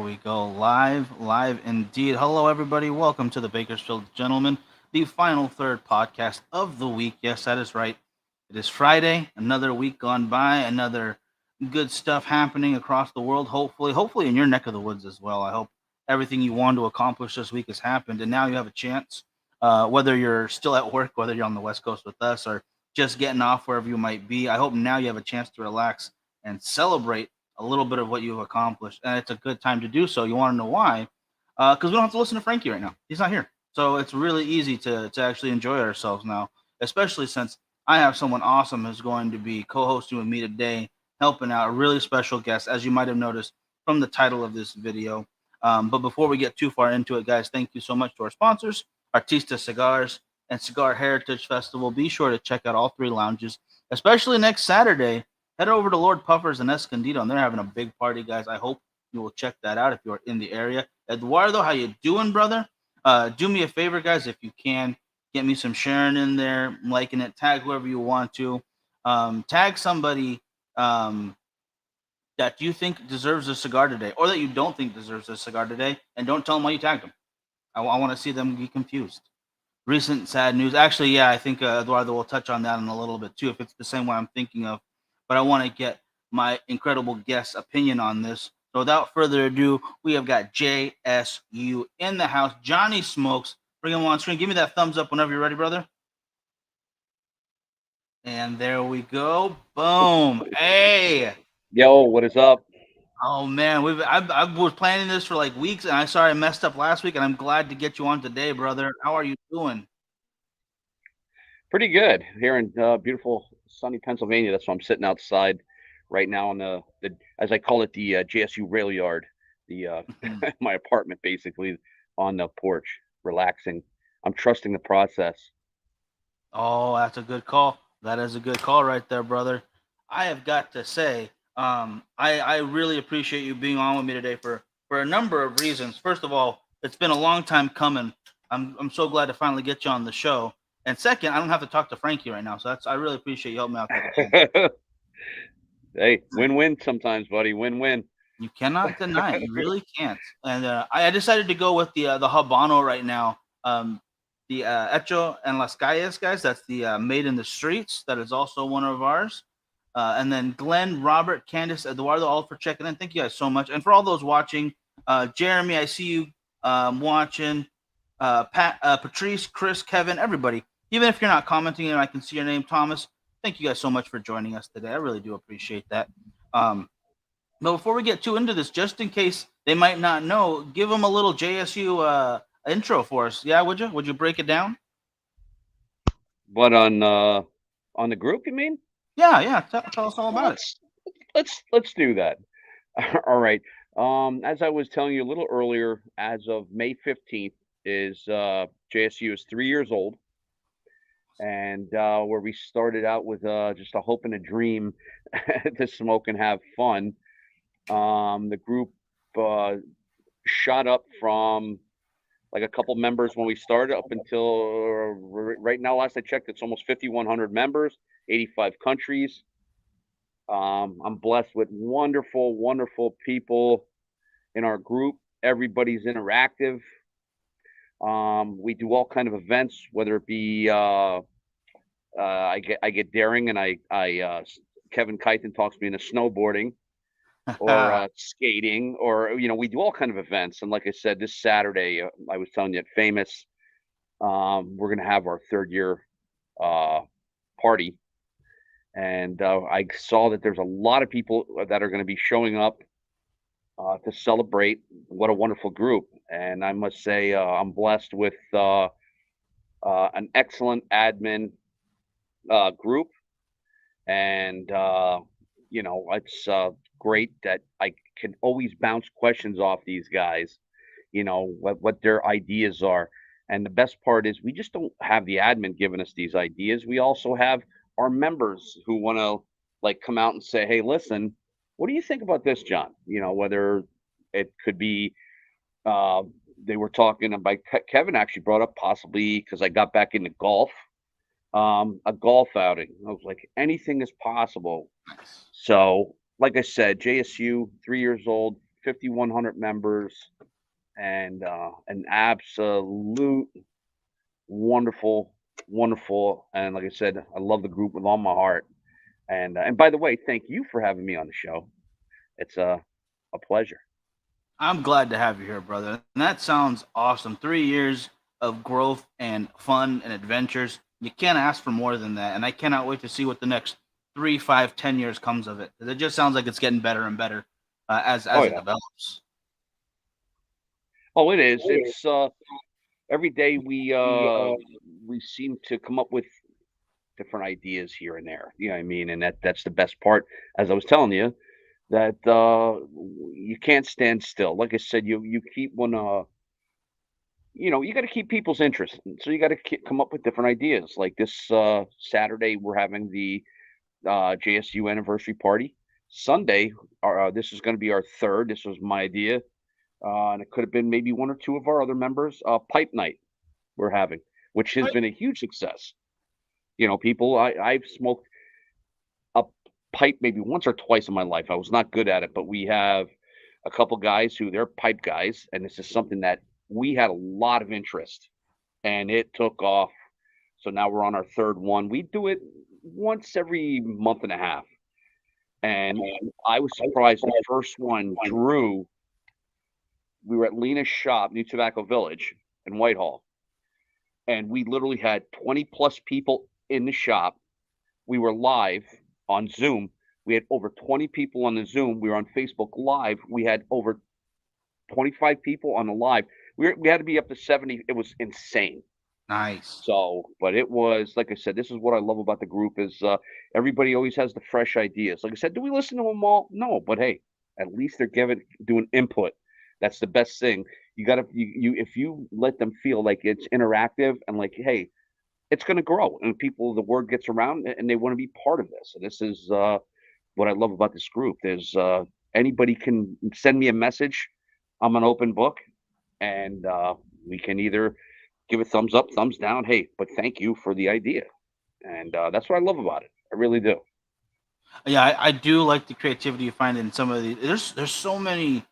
we go. Live indeed. Hello, everybody. Welcome to the Bakersfield Gentlemen, the final third podcast of the week. Yes, that is right. It is Friday. Another week gone by. Another good stuff happening across the world. Hopefully in your neck of the woods as well. I hope everything you want to accomplish this week has happened, and now you have a chance. Whether you're still at work, whether you're on the West Coast with us, or just getting off wherever you might be, I hope now you have a chance to relax and celebrate a little bit of what you've accomplished, and it's a good time to do so. You want to know why? Because we don't have to listen to Frankie right now. He's not here, so it's really easy to actually enjoy ourselves now, especially since I have someone awesome who's going to be co-hosting with me today, helping out a really special guest, as you might have noticed from the title of this video. But before we get too far into it, guys, thank you so much to our sponsors, Artista Cigars and Cigar Heritage Festival. Be sure to check out all three lounges, especially next Saturday. Head over to Lord Puffers and Escondido, and they're having a big party, guys. I hope you will check that out if you're in the area. Eduardo, how you doing, brother? Do me a favor, guys, if you can, get me some sharing in there, liking it, tag whoever you want to. Tag somebody that you think deserves a cigar today, or that you don't think deserves a cigar today, and don't tell them why you tagged them. I want to see them be confused. Recent sad news. Actually, yeah, I think Eduardo will touch on that in a little bit too, if it's the same one I'm thinking of. But I want to get my incredible guest's opinion on this. So without further ado, we have got JSU in the house. Johnny Smokes, bring him on screen. Give me that thumbs up whenever you're ready, brother. And there we go. Boom. Hey. Yo, what is up? Oh man, I was planning this for like weeks, and I sorry I messed up last week, and I'm glad to get you on today, brother. How are you doing? Pretty good here in beautiful sunny Pennsylvania. That's why I'm sitting outside right now on the as I call it, the JSU rail yard, the my apartment basically on the porch, relaxing. I'm trusting the process. Oh, that's a good call. That is a good call right there, brother. I have got to say, I really appreciate you being on with me today for a number of reasons. First of all, it's been a long time coming. I'm so glad to finally get you on the show. And second, I don't have to talk to Frankie right now, so that's I really appreciate you helping me out there this week. Hey, win-win sometimes, buddy. Win-win. You cannot deny it. You really can't. And I decided to go with the Habano right now. The Hecho en las Calles, guys. That's the Made in the Streets. That is also one of ours. And then Glenn, Robert, Candice, Eduardo, all for checking in. Thank you guys so much. And for all those watching, Jeremy, I see you watching. Pat, Patrice, Chris, Kevin, everybody. Even if you're not commenting and I can see your name, Thomas. Thank you guys so much for joining us today. I really do appreciate that. Um, but before we get too into this, just in case they might not know, give them a little JSU intro for us. Yeah, would you? Would you break it down? But on the group, you mean? Yeah, yeah. Tell us all Well, about it. let's do that. All right. As I was telling you a little earlier, as of May 15th is JSU is 3 years old, and where we started out with just a hope and a dream to smoke and have fun. The group uh, shot up from like a couple members when we started up until right now. Last I checked, it's almost 5,100 members, 85 countries. I'm blessed with wonderful, wonderful people in our group. Everybody's interactive. We do all kind of events, whether it be I get daring and Kevin Kyton talks me into snowboarding or skating, or we do all kind of events. And like I said, this Saturday, I was telling you at Famous, we're gonna have our third year uh, party, and I saw that there's a lot of people that are going to be showing up to celebrate. What a wonderful group! And I must say, I'm blessed with an excellent admin group, and it's great that I can always bounce questions off these guys. What their ideas are, and the best part is we just don't have the admin giving us these ideas. We also have our members who want to like come out and say, "Hey, listen, what do you think about this, John?" Whether it could be uh, they were talking about Kevin actually brought up possibly because I got back into golf, a golf outing. I was like, anything is possible. Nice. So, like I said, JSU, 3 years old. 5,100 members, and an absolute wonderful, wonderful. And like I said, I love the group with all my heart. And by the way, thank you for having me on the show. It's a pleasure. I'm glad to have you here, brother. And that sounds awesome. 3 years of growth and fun and adventures. You can't ask for more than that. And I cannot wait to see what the next 3, 5, 10 years comes of it. 'Cause it just sounds like it's getting better and better Oh as it yeah. develops. Oh, it is. It's every day we seem to come up with different ideas here and there. You know what I mean? And that's the best part. As I was telling you, that you can't stand still. Like I said, you keep one. You got to keep people's interest. And so you got to come up with different ideas. Like this Saturday, we're having the JSU anniversary party. Sunday, this is going to be our third. This was my idea, and it could have been maybe one or two of our other members. Pipe night we're having, which has been a huge success. People I've smoked a pipe maybe once or twice in my life. I was not good at it, but we have a couple guys who they're pipe guys, and this is something that we had a lot of interest, and it took off. So now we're on our third one. We do it once every month and a half, and I was surprised. The first one, Drew, we were at Lena's shop, New Tobacco Village in Whitehall, and we literally had 20 plus people in the shop. We were live on Zoom. We had over 20 people on the Zoom. We were on Facebook Live. We had over 25 people on the live. We had to be up to 70. It was insane. Nice. So, but it was like I said. This is what I love about the group is everybody always has the fresh ideas. Like I said, do we listen to them all? No, but hey, at least they're doing input. That's the best thing. You got to you if you let them feel like it's interactive and like, hey, it's going to grow and people the word gets around and they want to be part of this. And this is what I love about this group. There's anybody can send me a message. I'm an open book, and we can either give a thumbs up, thumbs down. Hey, but thank you for the idea, and that's what I love about it. I really do. Yeah, I do like the creativity you find in some of the. There's so many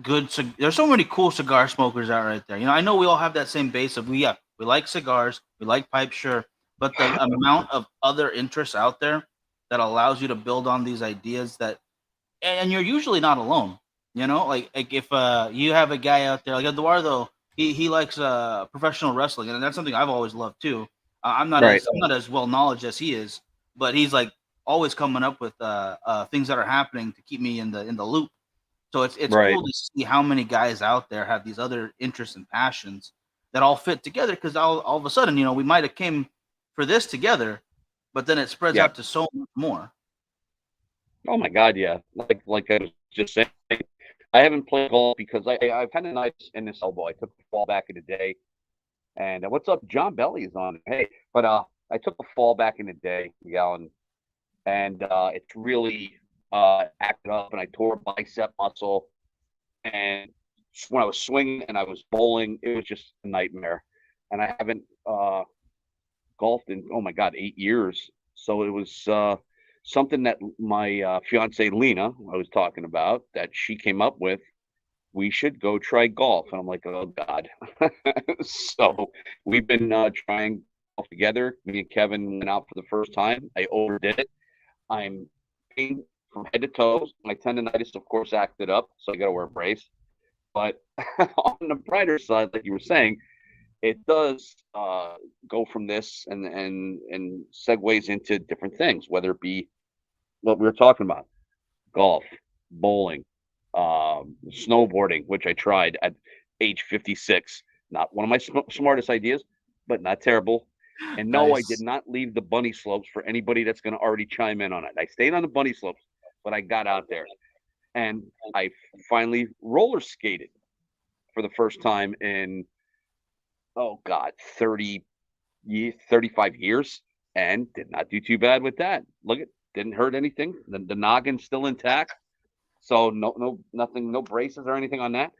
there's so many cool cigar smokers out right there. I know we all have that same base of we like cigars, we like pipes, sure, but the amount of other interests out there that allows you to build on these ideas that and you're usually not alone. Like if you have a guy out there like Eduardo, he likes professional wrestling, and that's something I've always loved too. Right, I'm not as well knowledge as he is, but he's like always coming up with things that are happening to keep me in the loop. So it's right. cool to see how many guys out there have these other interests and passions that all fit together. Because all of a sudden, we might have came for this together, but then it spreads Yeah. out to so much more. Oh my God, yeah. Like I was just saying, I haven't played golf because I've had a nice in this elbow. I took the fall back in the day, and what's up? John Belly is on. Hey, but I took a fall back in the day, Miguel, and it's really acted up, and I tore a bicep muscle, and when I was swinging and I was bowling, it was just a nightmare, and I haven't golfed in oh my God 8 years, so it was something that my fiance Lena I was talking about that she came up with. We should go try golf, and I'm like, oh God. So we've been trying golf together. Me and Kevin went out for the first time. I overdid it. I'm pain from head to toes. My tendonitis, of course, acted up, so I got to wear a brace. But on the brighter side, like you were saying, it does go from this and segues into different things, whether it be what we were talking about, golf, bowling, snowboarding, which I tried at age 56. Not one of my smartest ideas, but not terrible. And no, I did Nice. not leave the bunny slopes for anybody that's going to already chime in on it. I stayed on the bunny slopes, but I got out there and I finally roller skated for the first time in, oh God, 35 years and did not do too bad with that. Look at, didn't hurt anything. The noggin's still intact. So nothing, no braces or anything on that.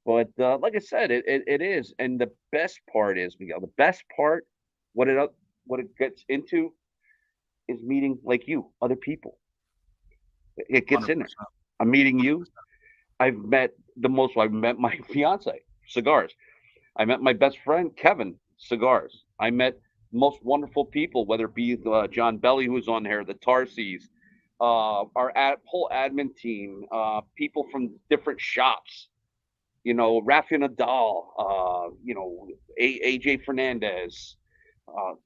But like I said, it is. And the best part is, Miguel, the best part, what it what it gets into is meeting like you, other people. It gets Hundred in there. percent. I'm meeting you. I've met the most. I've met my fiance, cigars. I met my best friend Kevin, cigars. I met most wonderful people, whether it be John Belly, who was on there, the Tarsies, our whole admin team, people from different shops. Rafa Nadal, AJ Fernandez,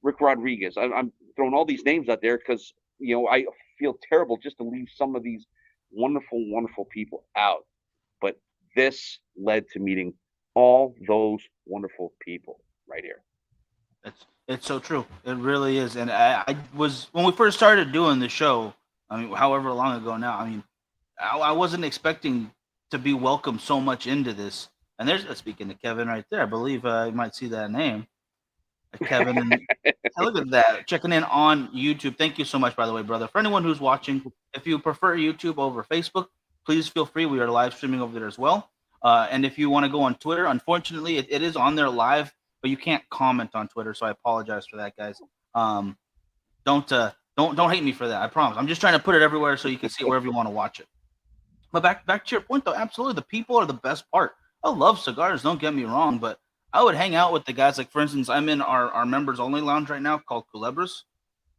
Rick Rodriguez. I'm throwing all these names out there because I feel terrible just to leave some of these wonderful, wonderful people out. But this led to meeting all those wonderful people right here. It's so true. It really is. And I was when we first started doing the show. I mean, however long ago now. I mean, I wasn't expecting to be welcomed so much into this. And there's speaking to Kevin right there. I believe you might see that name, Kevin. And hey, look at that, checking in on YouTube. Thank you so much, by the way, brother. For anyone who's watching, if you prefer YouTube over Facebook, please feel free. We are live streaming over there as well. And if you want to go on Twitter, unfortunately, it is on there live, but you can't comment on Twitter. So I apologize for that, guys. Um, don't hate me for that. I promise. I'm just trying to put it everywhere so you can see it wherever you want to watch it. But back to your point though, absolutely, the people are the best part. I love cigars. Don't get me wrong, but I would hang out with the guys. Like for instance, I'm in our members only lounge right now called Culebras,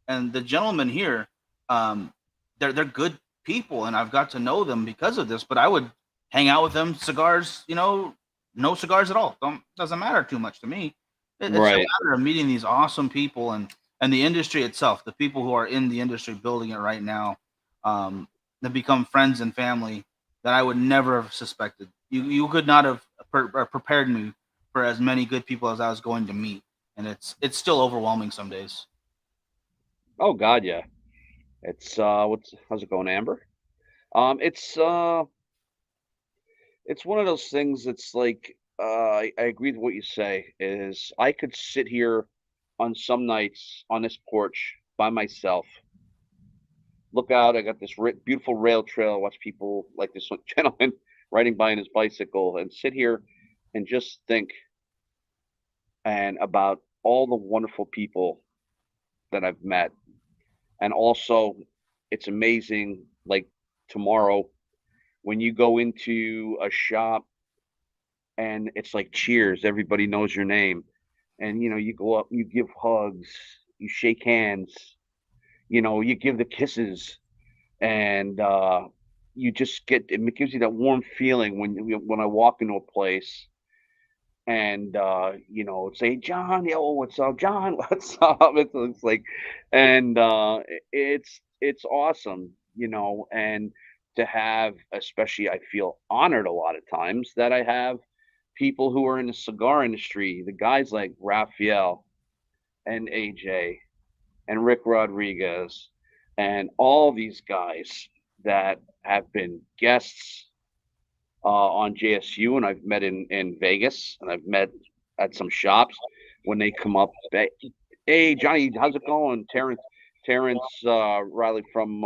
and the gentlemen here, um, they're good people, and I've got to know them because of this. But I would hang out with them, cigars, no cigars at all. Don't Doesn't matter too much to me. It's a Right. matter of meeting these awesome people and the industry itself, the people who are in the industry building it right now, that become friends and family that I would never have suspected. You could not have prepared me for as many good people as I was going to meet, and it's still overwhelming some days. Oh God, yeah. It's how's it going, Amber? It's one of those things that's like I agree with what you say. Is I could sit here on some nights on this porch by myself, look out. I got this beautiful rail trail. Watch people like this one gentleman riding by on his bicycle, and sit here and just think and about all the wonderful people that I've met. And also, it's amazing. Like tomorrow, when you go into a shop and it's like cheers, everybody knows your name, and you go up, you give hugs, you shake hands, you give the kisses, and you just it gives you that warm feeling when I walk into a place and say, John, yo, what's up, John? What's up? It's like, and it's awesome, and to have, especially, I feel honored a lot of times that I have people who are in the cigar industry, the guys like Raphael and AJ and Rick Rodriguez and all these guys that have been guests on JSU, and I've met in Vegas, and I've met at some shops when they come up. Hey, Johnny, how's it going? Terrence Riley from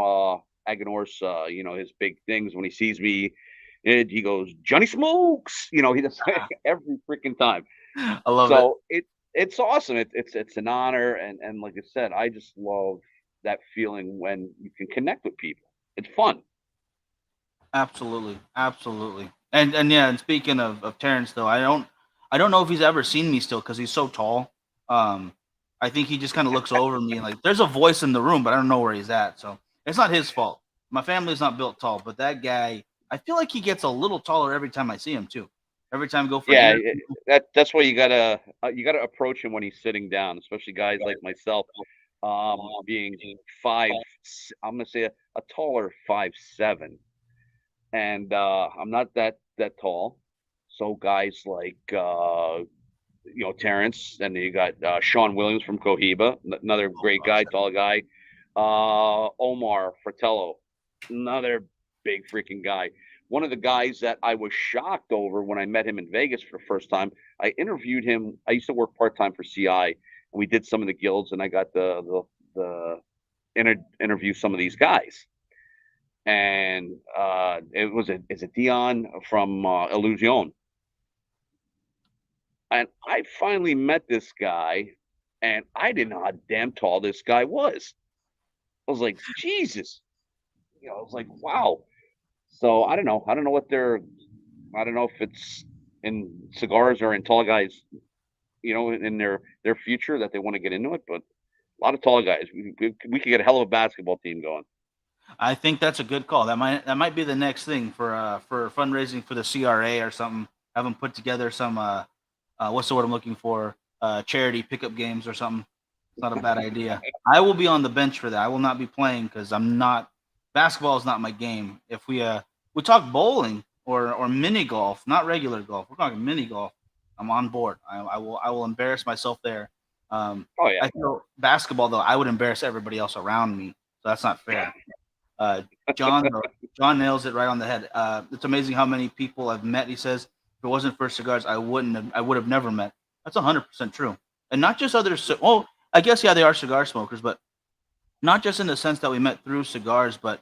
Aganorsa, his big things when he sees me, he goes, Johnny Smokes. He does every freaking time. I love it. So it's awesome. It's an honor, and like I said, I just love that feeling when you can connect with people. It's fun. Absolutely, absolutely. And yeah, and speaking of Terrence though, I don't know if he's ever seen me still because he's so tall. Um, I think he just kind of looks over me and like there's a voice in the room, but I don't know where he's at. So it's not his fault. My family's not built tall, but that guy, I feel like he gets a little taller every time I see him too. Every time I go for an Yeah, interview. that's why you gotta approach him when he's sitting down, especially guys like myself, being five. I'm gonna say a taller 5'7", and I'm not that tall. So guys like Terrence, and you got Sean Williams from Cohiba, another great guy, tall guy. Omar Fratello, another big freaking guy. One of the guys that I was shocked over when I met him in Vegas for the first time. I interviewed him. I used to work part time for CI, and we did some of the guilds, and I got the interview some of these guys. And it was it's a Dion from Illusion, and I finally met this guy, and I didn't know how damn tall this guy was. I was like, Jesus, I was like, wow. So I don't know. I don't know what they're. I don't know if it's in cigars or in tall guys, in their future that they want to get into it. But a lot of tall guys. We could get a hell of a basketball team going. I think that's a good call. That might be the next thing for fundraising for the CRA or something. Have them put together some what's the word I'm looking for? Charity pickup games or something. It's not a bad idea. I will be on the bench for that. I will not be playing because I'm not. Basketball is not my game. If we talk bowling or mini golf, not regular golf. We're talking mini golf. I'm on board. I will embarrass myself there. Oh yeah, I feel basketball though. I would embarrass everybody else around me. So that's not fair. Uh, John John nails it right on the head. It's amazing how many people I've met. He says, if it wasn't for cigars, I would have never met. That's 100% true, and not just others. Well, I guess yeah, they are cigar smokers, but not just in the sense that we met through cigars, but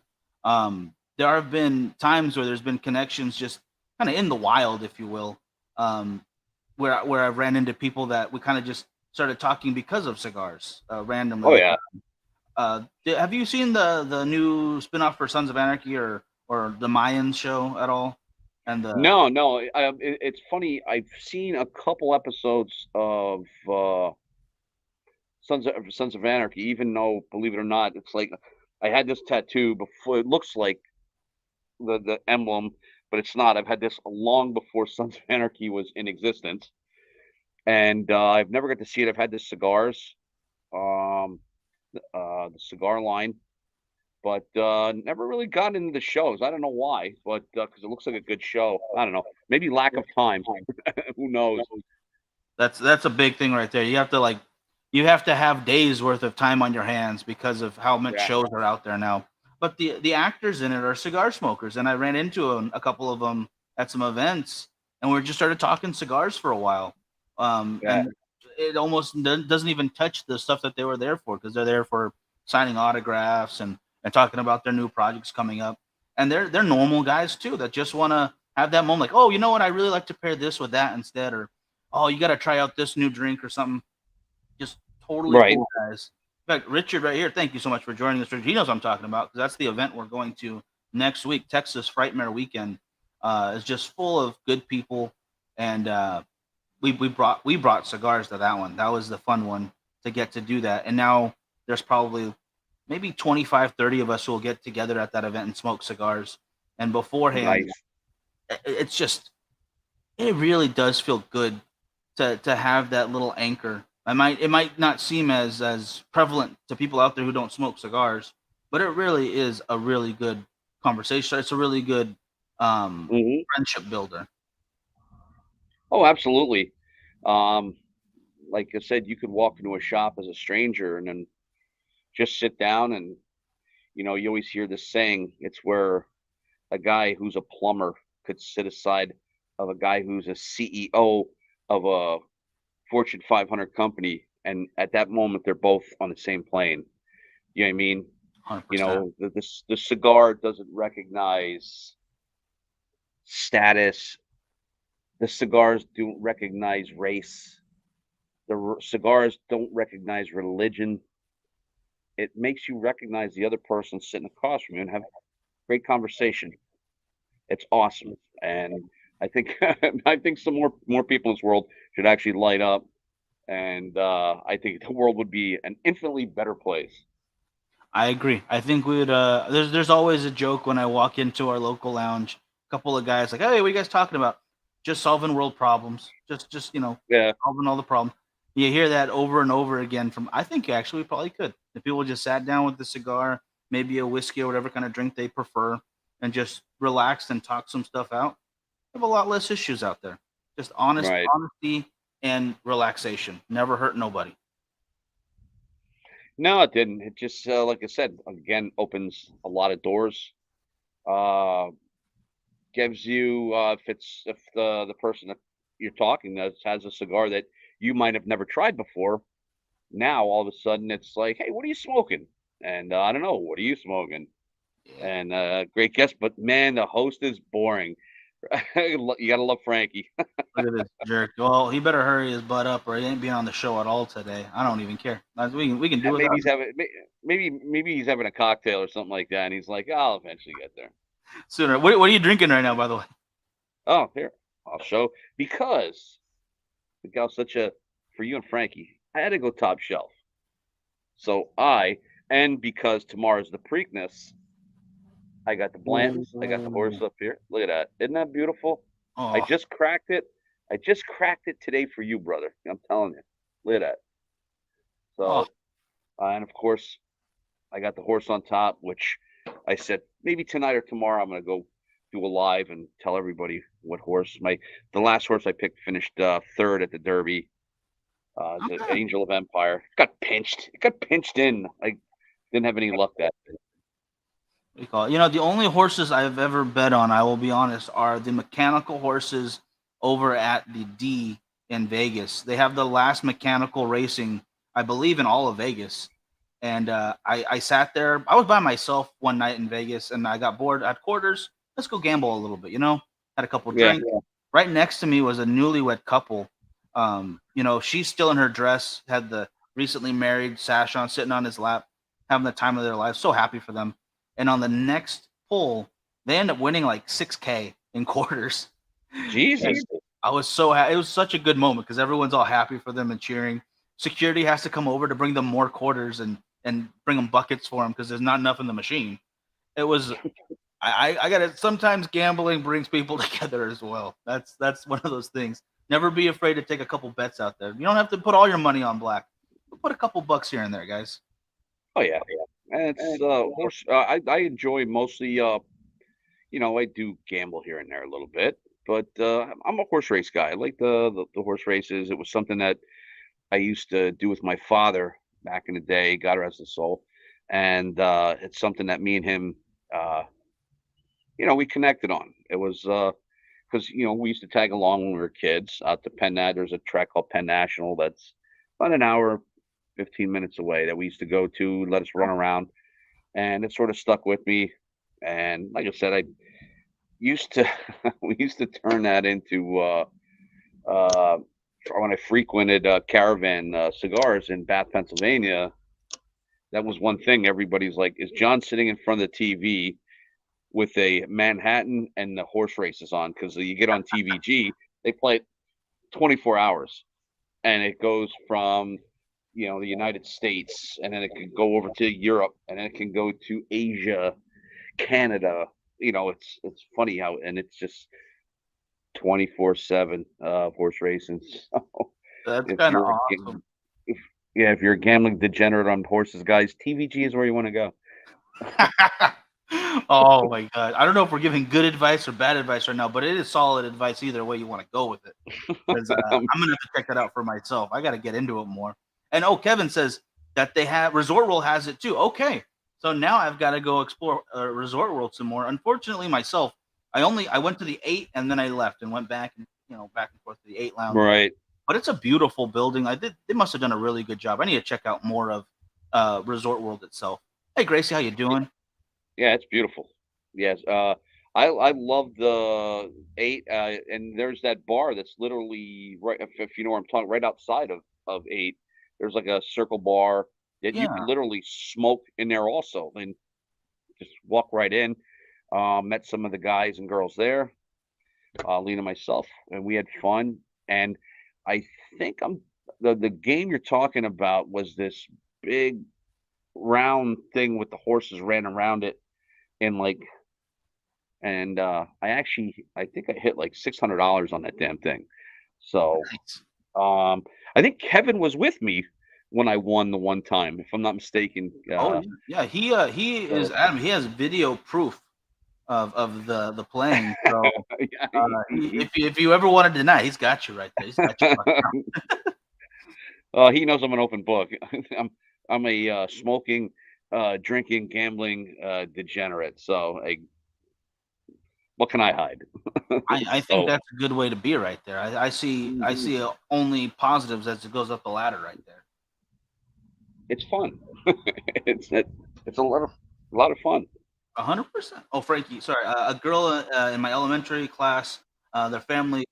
there have been times where there's been connections just kind of in the wild, if you will, um, where I've ran into people that we kind of just started talking because of cigars randomly. oh Like yeah. have you seen the new spinoff for Sons of Anarchy or the Mayans show at all? And the No, no. It's funny. I've seen a couple episodes of Sons of Anarchy. Even though, believe it or not, it's like I had this tattoo before. It looks like the emblem, but it's not. I've had this long before Sons of Anarchy was in existence, and I've never got to see it. I've had the cigars, um, the cigar line, but never really got into the shows. I don't know why, but because it looks like a good show. I don't know. Maybe lack of time. Who knows? that's a big thing right there. You have to have days worth of time on your hands because of how much Yeah. shows are out there now. But the actors in it are cigar smokers, and I ran into a couple of them at some events, and we just started talking cigars for a while. Yeah. And it almost doesn't even touch the stuff that they were there for because they're there for signing autographs and talking about their new projects coming up. And they're normal guys too that just want to have that moment, like, oh, you know what, I really like to pair this with that instead, or oh, you got to try out this new drink or something. Just totally Right. cool guys. In fact, Richard right here, thank you so much for joining us. Richard, he knows what I'm talking about because that's the event we're going to next week. Texas Frightmare Weekend is just full of good people, and we brought cigars to that one. That was the fun one to get to do that. And now there's probably maybe 25, 30 of us who will get together at that event and smoke cigars. And beforehand, Nice. it's just it really does feel good to have that little anchor. It might not seem as prevalent to people out there who don't smoke cigars, but it really is a really good conversation. It's a really good Hmm. friendship builder. Oh, absolutely. Um, like I said, you could walk into a shop as a stranger and then just sit down and you always hear this saying. It's where a guy who's a plumber could sit aside of a guy who's a CEO of a Fortune 500 company, and at that moment they're both on the same plane. You know what I mean? 100%. The cigar doesn't recognize status. The cigars don't recognize race. Cigars don't recognize religion. It makes you recognize the other person sitting across from you and have great conversation. It's awesome, and I think I think some more people in this world should actually light up, and I think the world would be an infinitely better place. I agree. I think we would. There's always a joke when I walk into our local lounge. A couple of guys like, "Hey, what are you guys talking about? Just solving world problems. Just Yeah, solving all the problems." You hear that over and over again from. I think actually we probably could if people just sat down with the cigar, maybe a whiskey or whatever kind of drink they prefer, and just relaxed and talk some stuff out. We have a lot less issues out there. Just right. honesty and relaxation. Never hurt nobody. No, it didn't. It just like I said again, opens a lot of doors. Uh, Gives you if the person that you're talking to has a cigar that you might have never tried before. Now all of a sudden it's like, hey, what are you smoking? And I don't know, what are you smoking? Yeah. And great guest, but man, the host is boring. You gotta love Frankie. Look at this jerk. Well, he better hurry his butt up, or he ain't being on the show at all today. I don't even care. We can do And without him. maybe he's having a cocktail or something like that, and he's like, I'll eventually get there. Sooner. What are you drinking right now, by the way? Oh, here, I'll show. Because Miguel's such a, for you and Frankie, I had to go top shelf. So and because tomorrow's the Preakness, I got the Blantons. I got the horse Ooh. up here. Look at that. Isn't that beautiful? I Oh, just cracked it. I just cracked it today for you, brother. I'm telling you. Look at that. oh, So, and of course, I got the horse on top, which I said maybe tonight or tomorrow I'm gonna go do a live and tell everybody what horse the last horse I picked finished third at the Derby. The okay. Angel of Empire got pinched. It got pinched in. I didn't have any luck that day. We call it. You know, the only horses I've ever bet on, I will be honest, are the mechanical horses over at the D in Vegas. They have the last mechanical racing, I believe, in all of Vegas. And I sat there. I was by myself one night in Vegas, and I got bored at quarters. Let's go gamble a little bit, you know. Had a couple Yeah. drinks. Right next to me was a newlywed couple. You know, she's still in her dress, had the recently married sash on, sitting on his lap, having the time of their life. So happy for them. And on the next pull, they end up winning like 6K in quarters. And Jesus. I was so happy. It was such a good moment because everyone's all happy for them and cheering. Security has to come over to bring them more quarters and bring them buckets for them because there's not enough in the machine. It was I got it. Sometimes gambling brings people together as well. That's one of those things. Never be afraid to take a couple bets out there. You don't have to put all your money on black. Put a couple bucks here and there, guys. Oh yeah. And it's horse. I enjoy mostly. I do gamble here and there a little bit, but I'm a horse race guy. I like the horse races. It was something that I used to do with my father back in the day. God rest his soul. And it's something that me and him, uh, we connected on. It was because we used to tag along when we were kids out to Penn. There's a track called Penn National that's about an hour, 15 minutes away that we used to go to. Let us run around, and it sort of stuck with me. And like I said, I used to we used to turn that into uh, when I frequented Caravan Cigars in Bath, Pennsylvania. That was one thing. Everybody's like, "Is John sitting in front of the TV with a Manhattan and the horse races on?" Because you get on TVG, they play it 24 hours, and it goes from the United States, and then it can go over to Europe, and then it can go to Asia, Canada. It's funny how, and it's just 24/7 horse racing. So That's if kind of you're a awesome. if yeah, if you're a gambling degenerate on horses, guys, TVG is where you want to go. Oh my god. I don't know if we're giving good advice or bad advice right now, but it is solid advice either way you want to go with it. Because Um, I'm gonna have to check that out for myself. I got to get into it more. And oh, Kevin says that they have Resort World has it too. Okay, so now I've got to go explore Resort World some more. Unfortunately, myself, I went to the eight and then I left and went back and back and forth to the eight lounge. right. But it's a beautiful building. They must have done a really good job. I need to check out more of Resort World itself. Hey Gracie, how you doing? Yeah, it's beautiful. Yes. I love the eight, and there's that bar that's literally right. If you know where I'm talking, right outside of eight. There's like a circle bar that you could Yeah. literally smoke in there also, and just walk right in. Met some of the guys and girls there, Lena and myself, and we had fun. And I think the game you're talking about was this big round thing with the horses ran around it in like and I think I hit like $600 on that damn thing. So Nice. I think Kevin was with me when I won the one time, if I'm not mistaken. Oh yeah, yeah. He is So Adam. He has video proof of the playing. So yeah, if you ever want to deny, he's got you right there. He's got you. he knows I'm an open book. I'm I'm a smoking, drinking, gambling degenerate. So what can I hide? I think So that's a good way to be right there. I mhm, see only positives as it goes up the ladder right there. it's fun. It's a lot of fun. 100%. Oh, Frankie, sorry. A girl in my elementary class, their family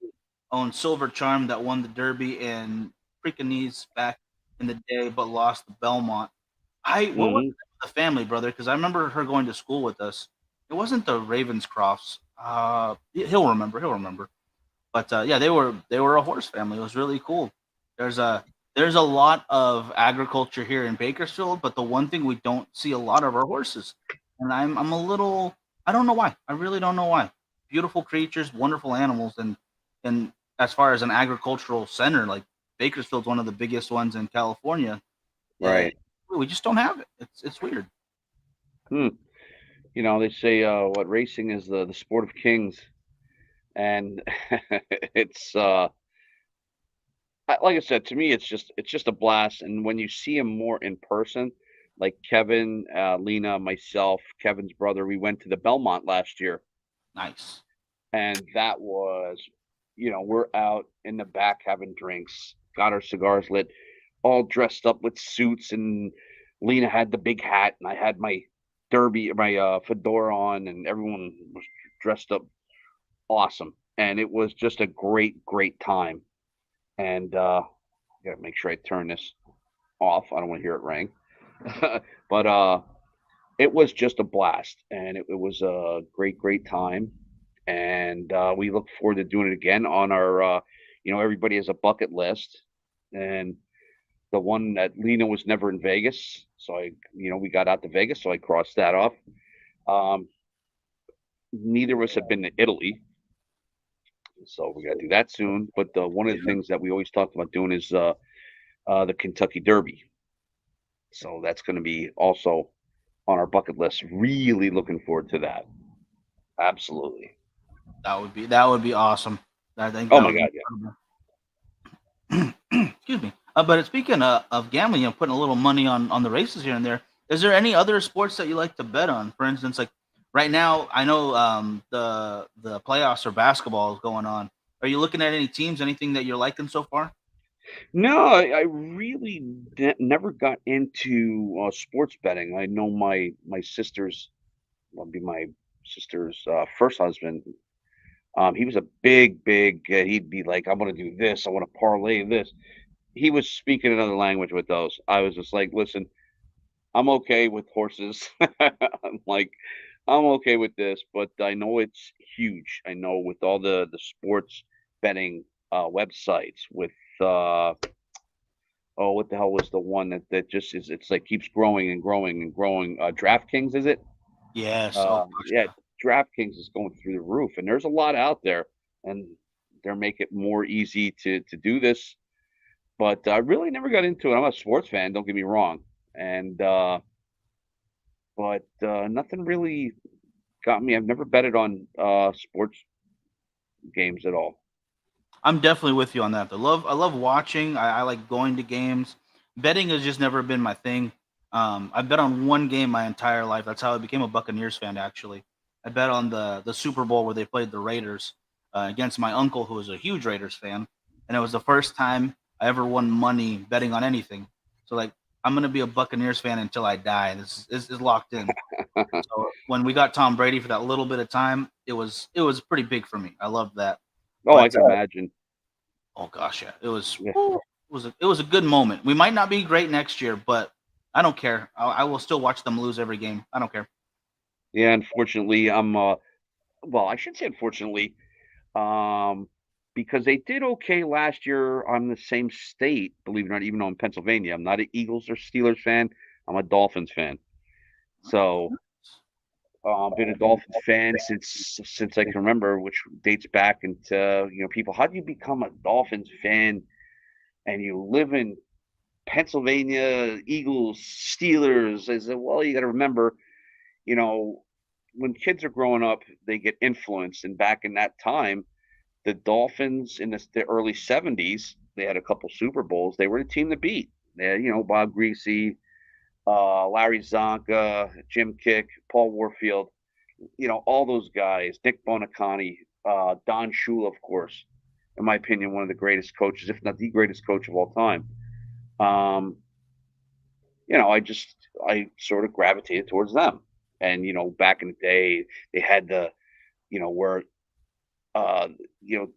owned Silver Charm that won the Derby in Preakness back in the day, but lost the Belmont. What was Hmm. the family, brother? Because I remember her going to school with us. it wasn't the Ravenscrofts. He'll remember. He'll remember. But yeah, they were a horse family. It was really cool. There's a there's a lot of agriculture here in Bakersfield, but the one thing we don't see a lot of are horses. And I'm a little, I don't know why. I really don't know why. Beautiful creatures, wonderful animals, and as far as an agricultural center, like Bakersfield's one of the biggest ones in California. Uh, Right. we just don't have it. It's weird. Hmm. They say what racing is the sport of kings, and it's like I said, to me, it's just a blast. And when you see him more in person, like Kevin, Lena, myself, Kevin's brother, we went to the Belmont last year, Nice. and that was, we're out in the back having drinks, got our cigars lit, all dressed up with suits, and Lena had the big hat, and I had my derby, my fedora on, and everyone was dressed up awesome, and it was just a great, great time. And I gotta make sure I turn this off. I don't want to hear it ring. But it was just a blast, and it was a great, great time. And we look forward to doing it again on our, everybody has a bucket list. And the one that Lena was never in Vegas. So we got out to Vegas, so I crossed that off. Um, Neither of us have been to Italy, so we got to do that soon. But one of the Yeah, things that we always talked about doing is the Kentucky Derby. So that's going to be also on our bucket list. Really looking forward to that. Absolutely. that would be awesome. I think Oh that my would be God, yeah. incredible. Excuse me. But speaking of gambling, putting a little money on the races here and there. Is there any other sports that you like to bet on? For instance, like right now, I know the playoffs or basketball is going on. Are you looking at any teams? Anything that you're liking so far? No, I really never got into sports betting. I know my sister's, well, be my sister's first husband. He was a big, big. He'd be like, "I want to do this. I want to parlay this." He was speaking another language with those. I was just like, "Listen, I'm okay with horses." I'm like, I'm okay with this, but I know it's huge. I know with all the sports betting websites with oh, what the hell was the one that just is, it's like keeps growing and growing and growing. DraftKings, is it? Yes. Oh gosh, Yeah, yeah. DraftKings is going through the roof, and there's a lot out there, and they're making it more easy to do this. But I really never got into it. I'm a sports fan. Don't get me wrong, and but nothing really got me. I've never betted on sports games at all. I'm definitely with you on that. I love watching. I like going to games. Betting has just never been my thing. I bet on one game my entire life. That's how I became a Buccaneers fan. Actually, I bet on the Super Bowl where they played the Raiders against my uncle, who was a huge Raiders fan, and it was the first time I ever won money betting on anything. So like, I'm gonna be a Buccaneers fan until I die. This is locked in. So when we got Tom Brady for that little bit of time, it was pretty big for me. I loved that. Oh, I But can imagine. oh gosh, yeah, it was. Yeah, Whew, it was a good moment. We might not be great next year, but I don't care. I will still watch them lose every game. I don't care. yeah. Unfortunately, I'm. Well, I should say unfortunately, um, because they did okay last year on the same state. Believe it or not, even though I'm Pennsylvania, I'm not an Eagles or Steelers fan. I'm a Dolphins fan. So been a Dolphins fan since I can remember, which dates back into people. How do you become a Dolphins fan and you live in Pennsylvania, Eagles, Steelers? I said, well, you got to remember, you know, when kids are growing up, they get influenced, and back in that time, the Dolphins in the early '70s, they had a couple Super Bowls. They were the team to beat. They had, Bob Greasy, Larry Zonka, Jim Kick, Paul Warfield, all those guys, Nick Bonaconti, Don Shula, of course, in my opinion, one of the greatest coaches, if not the greatest coach of all time. Um, I sort of gravitated towards them. And, back in the day, they had where, uh, you know,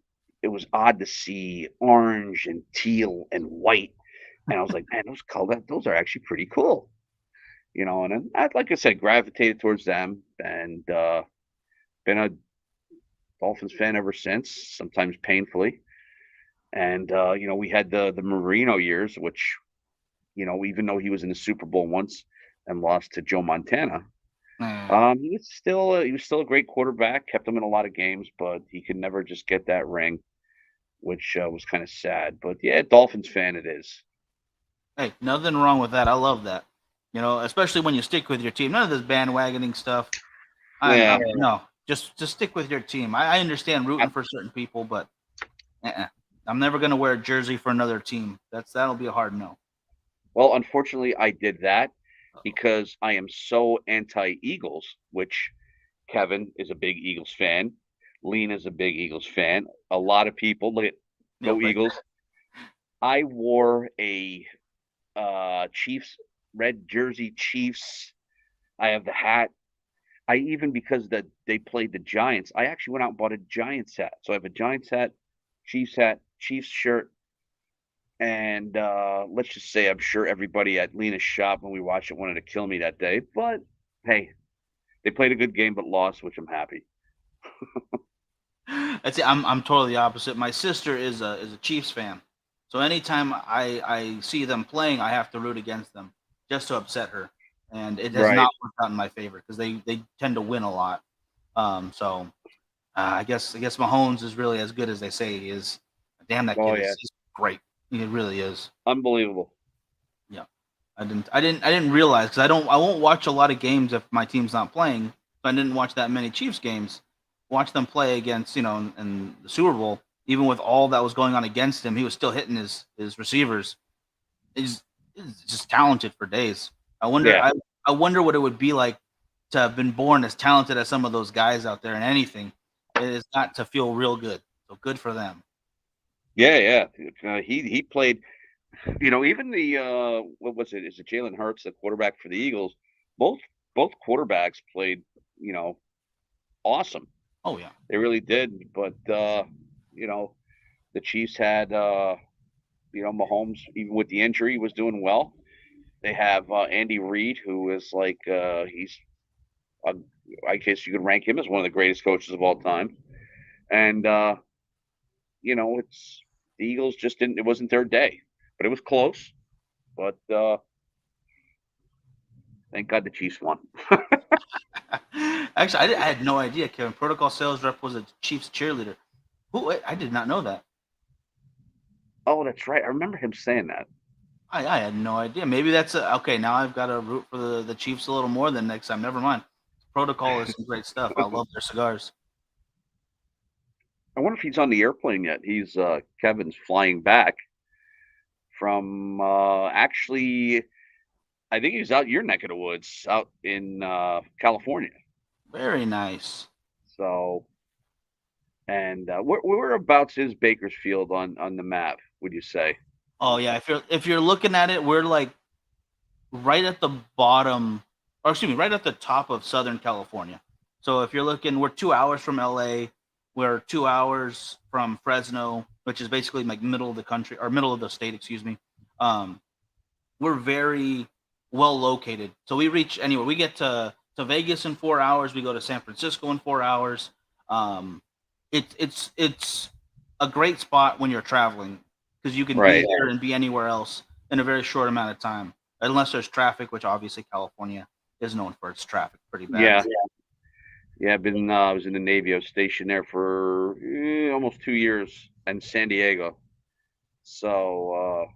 it was odd to see orange and teal and white. And I was like, man, those are actually pretty cool. And then like I said, gravitated towards them, and been a Dolphins fan ever since. Sometimes painfully, and we had the Marino years, which even though he was in the Super Bowl once and lost to Joe Montana, Yeah. he was still a great quarterback. Kept him in a lot of games, but he could never just get that ring, which was kind of sad. But yeah, Dolphins fan it is. Hey, nothing wrong with that. I love that. Especially when you stick with your team. None of this bandwagoning stuff. I'm Yeah, no, just stick with your team. I understand I- rooting for certain people, but I'm never gonna wear a jersey for another team. That'll be a hard no. well, unfortunately, I did that Uh-oh. because I am so anti-Eagles, which Kevin is a big Eagles fan. Lean is a big Eagles fan. A lot of people look at go Yep. Eagles. I wore a Chiefs red jersey, Chiefs. I have the hat. I even because they played the Giants, I actually went out and bought a Giants hat. So I have a Giants hat, Chiefs shirt, and let's just say I'm sure everybody at Lena's shop when we watched it wanted to kill me that day. But hey, they played a good game but lost, which I'm happy. That's it. I'm totally opposite. My sister is a Chiefs fan, so anytime I see them playing, I have to root against them just to upset her, and it has Right. not worked out in my favor because they tend to win a lot. So I guess Mahomes is really as good as they say he is. Damn, that Oh kid yeah. is great. He really is. Unbelievable. Yeah, I didn't realize because I won't watch a lot of games if my team's not playing. So I didn't watch that many Chiefs games. Watch them play against in the Super Bowl. Even with all that was going on against him, he was still hitting his receivers. He's just talented for days. I wonder Yeah. I wonder what it would be like to have been born as talented as some of those guys out there in anything. It is not to feel real good. So good for them. Yeah, yeah. He played, even the what was it? Is it Jalen Hurts, the quarterback for the Eagles? Both both quarterbacks played, you know, awesome. Oh yeah. They really did. But you know, the Chiefs had Mahomes, even with the injury, was doing well. They have Andy Reid, who is like he's uh, I guess you could rank him as one of the greatest coaches of all time. And it's the Eagles just didn't. It wasn't their day, but it was close. But thank God the Chiefs won. Actually, I had no idea Kevin Protocol sales rep was a Chiefs cheerleader. Who? I did not know that. Oh, that's right. I remember him saying that. I had no idea. Maybe that's okay. Now I've got to root for the Chiefs a little more than next time. Never mind. Protocol is some great stuff. I love their cigars. I wonder if he's on the airplane yet. He's Kevin's flying back from actually. I think he's out your neck of the woods, out in California. Very nice. So, and whereabouts is Bakersfield on the map? Would you say? Oh yeah. If you're looking at it, we're like right at the bottom, or excuse me, right at the top of Southern California. So if you're looking, we're 2 hours from LA. We're 2 hours from Fresno, which is basically like middle of the country or middle of the state, excuse me. Um, we're very well located. So we reach anywhere. We get to Vegas in 4 hours. We go to San Francisco in 4 hours. Um, it's a great spot when you're traveling because you can be Right. here and be anywhere else in a very short amount of time, unless there's traffic, which obviously California is known for its traffic pretty bad. Yeah. Yeah. I've been. I was in the Navy. I was stationed there for almost 2 years in San Diego. So,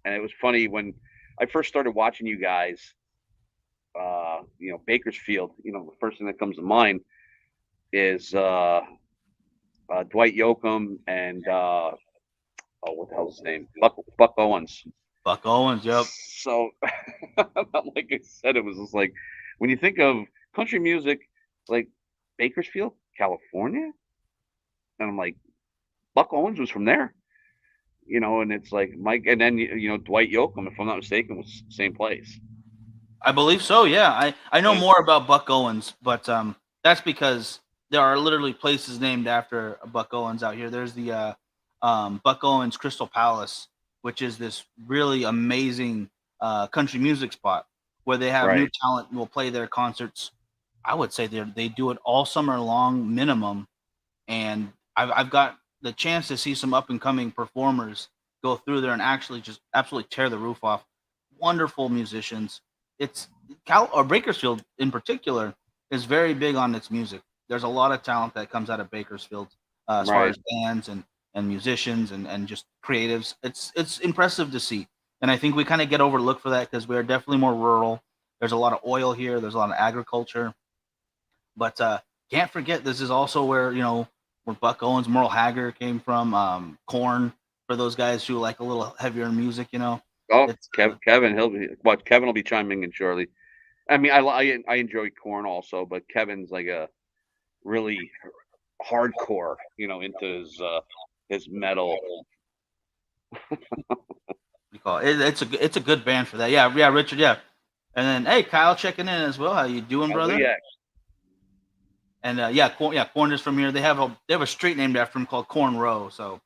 and it was funny when I first started watching you guys. Bakersfield. The first thing that comes to mind is Dwight Yoakam and what the hell's his name? Buck Owens. Buck Owens, yep. So, like I said, it was just like when you think of country music, like Bakersfield, California, and I'm like, Buck Owens was from there, and it's like Mike, and then Dwight Yoakam, if I'm not mistaken, was same place. I believe so. Yeah, I know And more about Buck Owens, but that's because there are literally places named after Buck Owens out here. There's the Buck Owens Crystal Palace, which is this really amazing country music spot where they have new Right. talent will play their concerts. I would say they do it all summer long minimum, and I've got the chance to see some up and coming performers go through there and actually just absolutely tear the roof off. Wonderful musicians. It's Cal or Bakersfield in particular is very big on its music. There's a lot of talent that comes out of Bakersfield as far Right. as bands and musicians and just creatives. It's impressive to see, and I think we kind of get overlooked for that because we are definitely more rural. There's a lot of oil here. There's a lot of agriculture, but can't forget this is also where where Buck Owens, Merle Haggard came from. Corn for those guys who like a little heavier music. Oh, It's Kevin, he'll be but Kevin will be chiming in shortly. I mean, I enjoy Corn also, but Kevin's like a really hardcore, into his metal. what you call it. It's a good band for that. Yeah, yeah, Richard. Yeah, and then hey, Kyle checking in as well. How you doing, Oh brother? yeah. And yeah, Corn is from here. They have a street named after him called Corn Row. So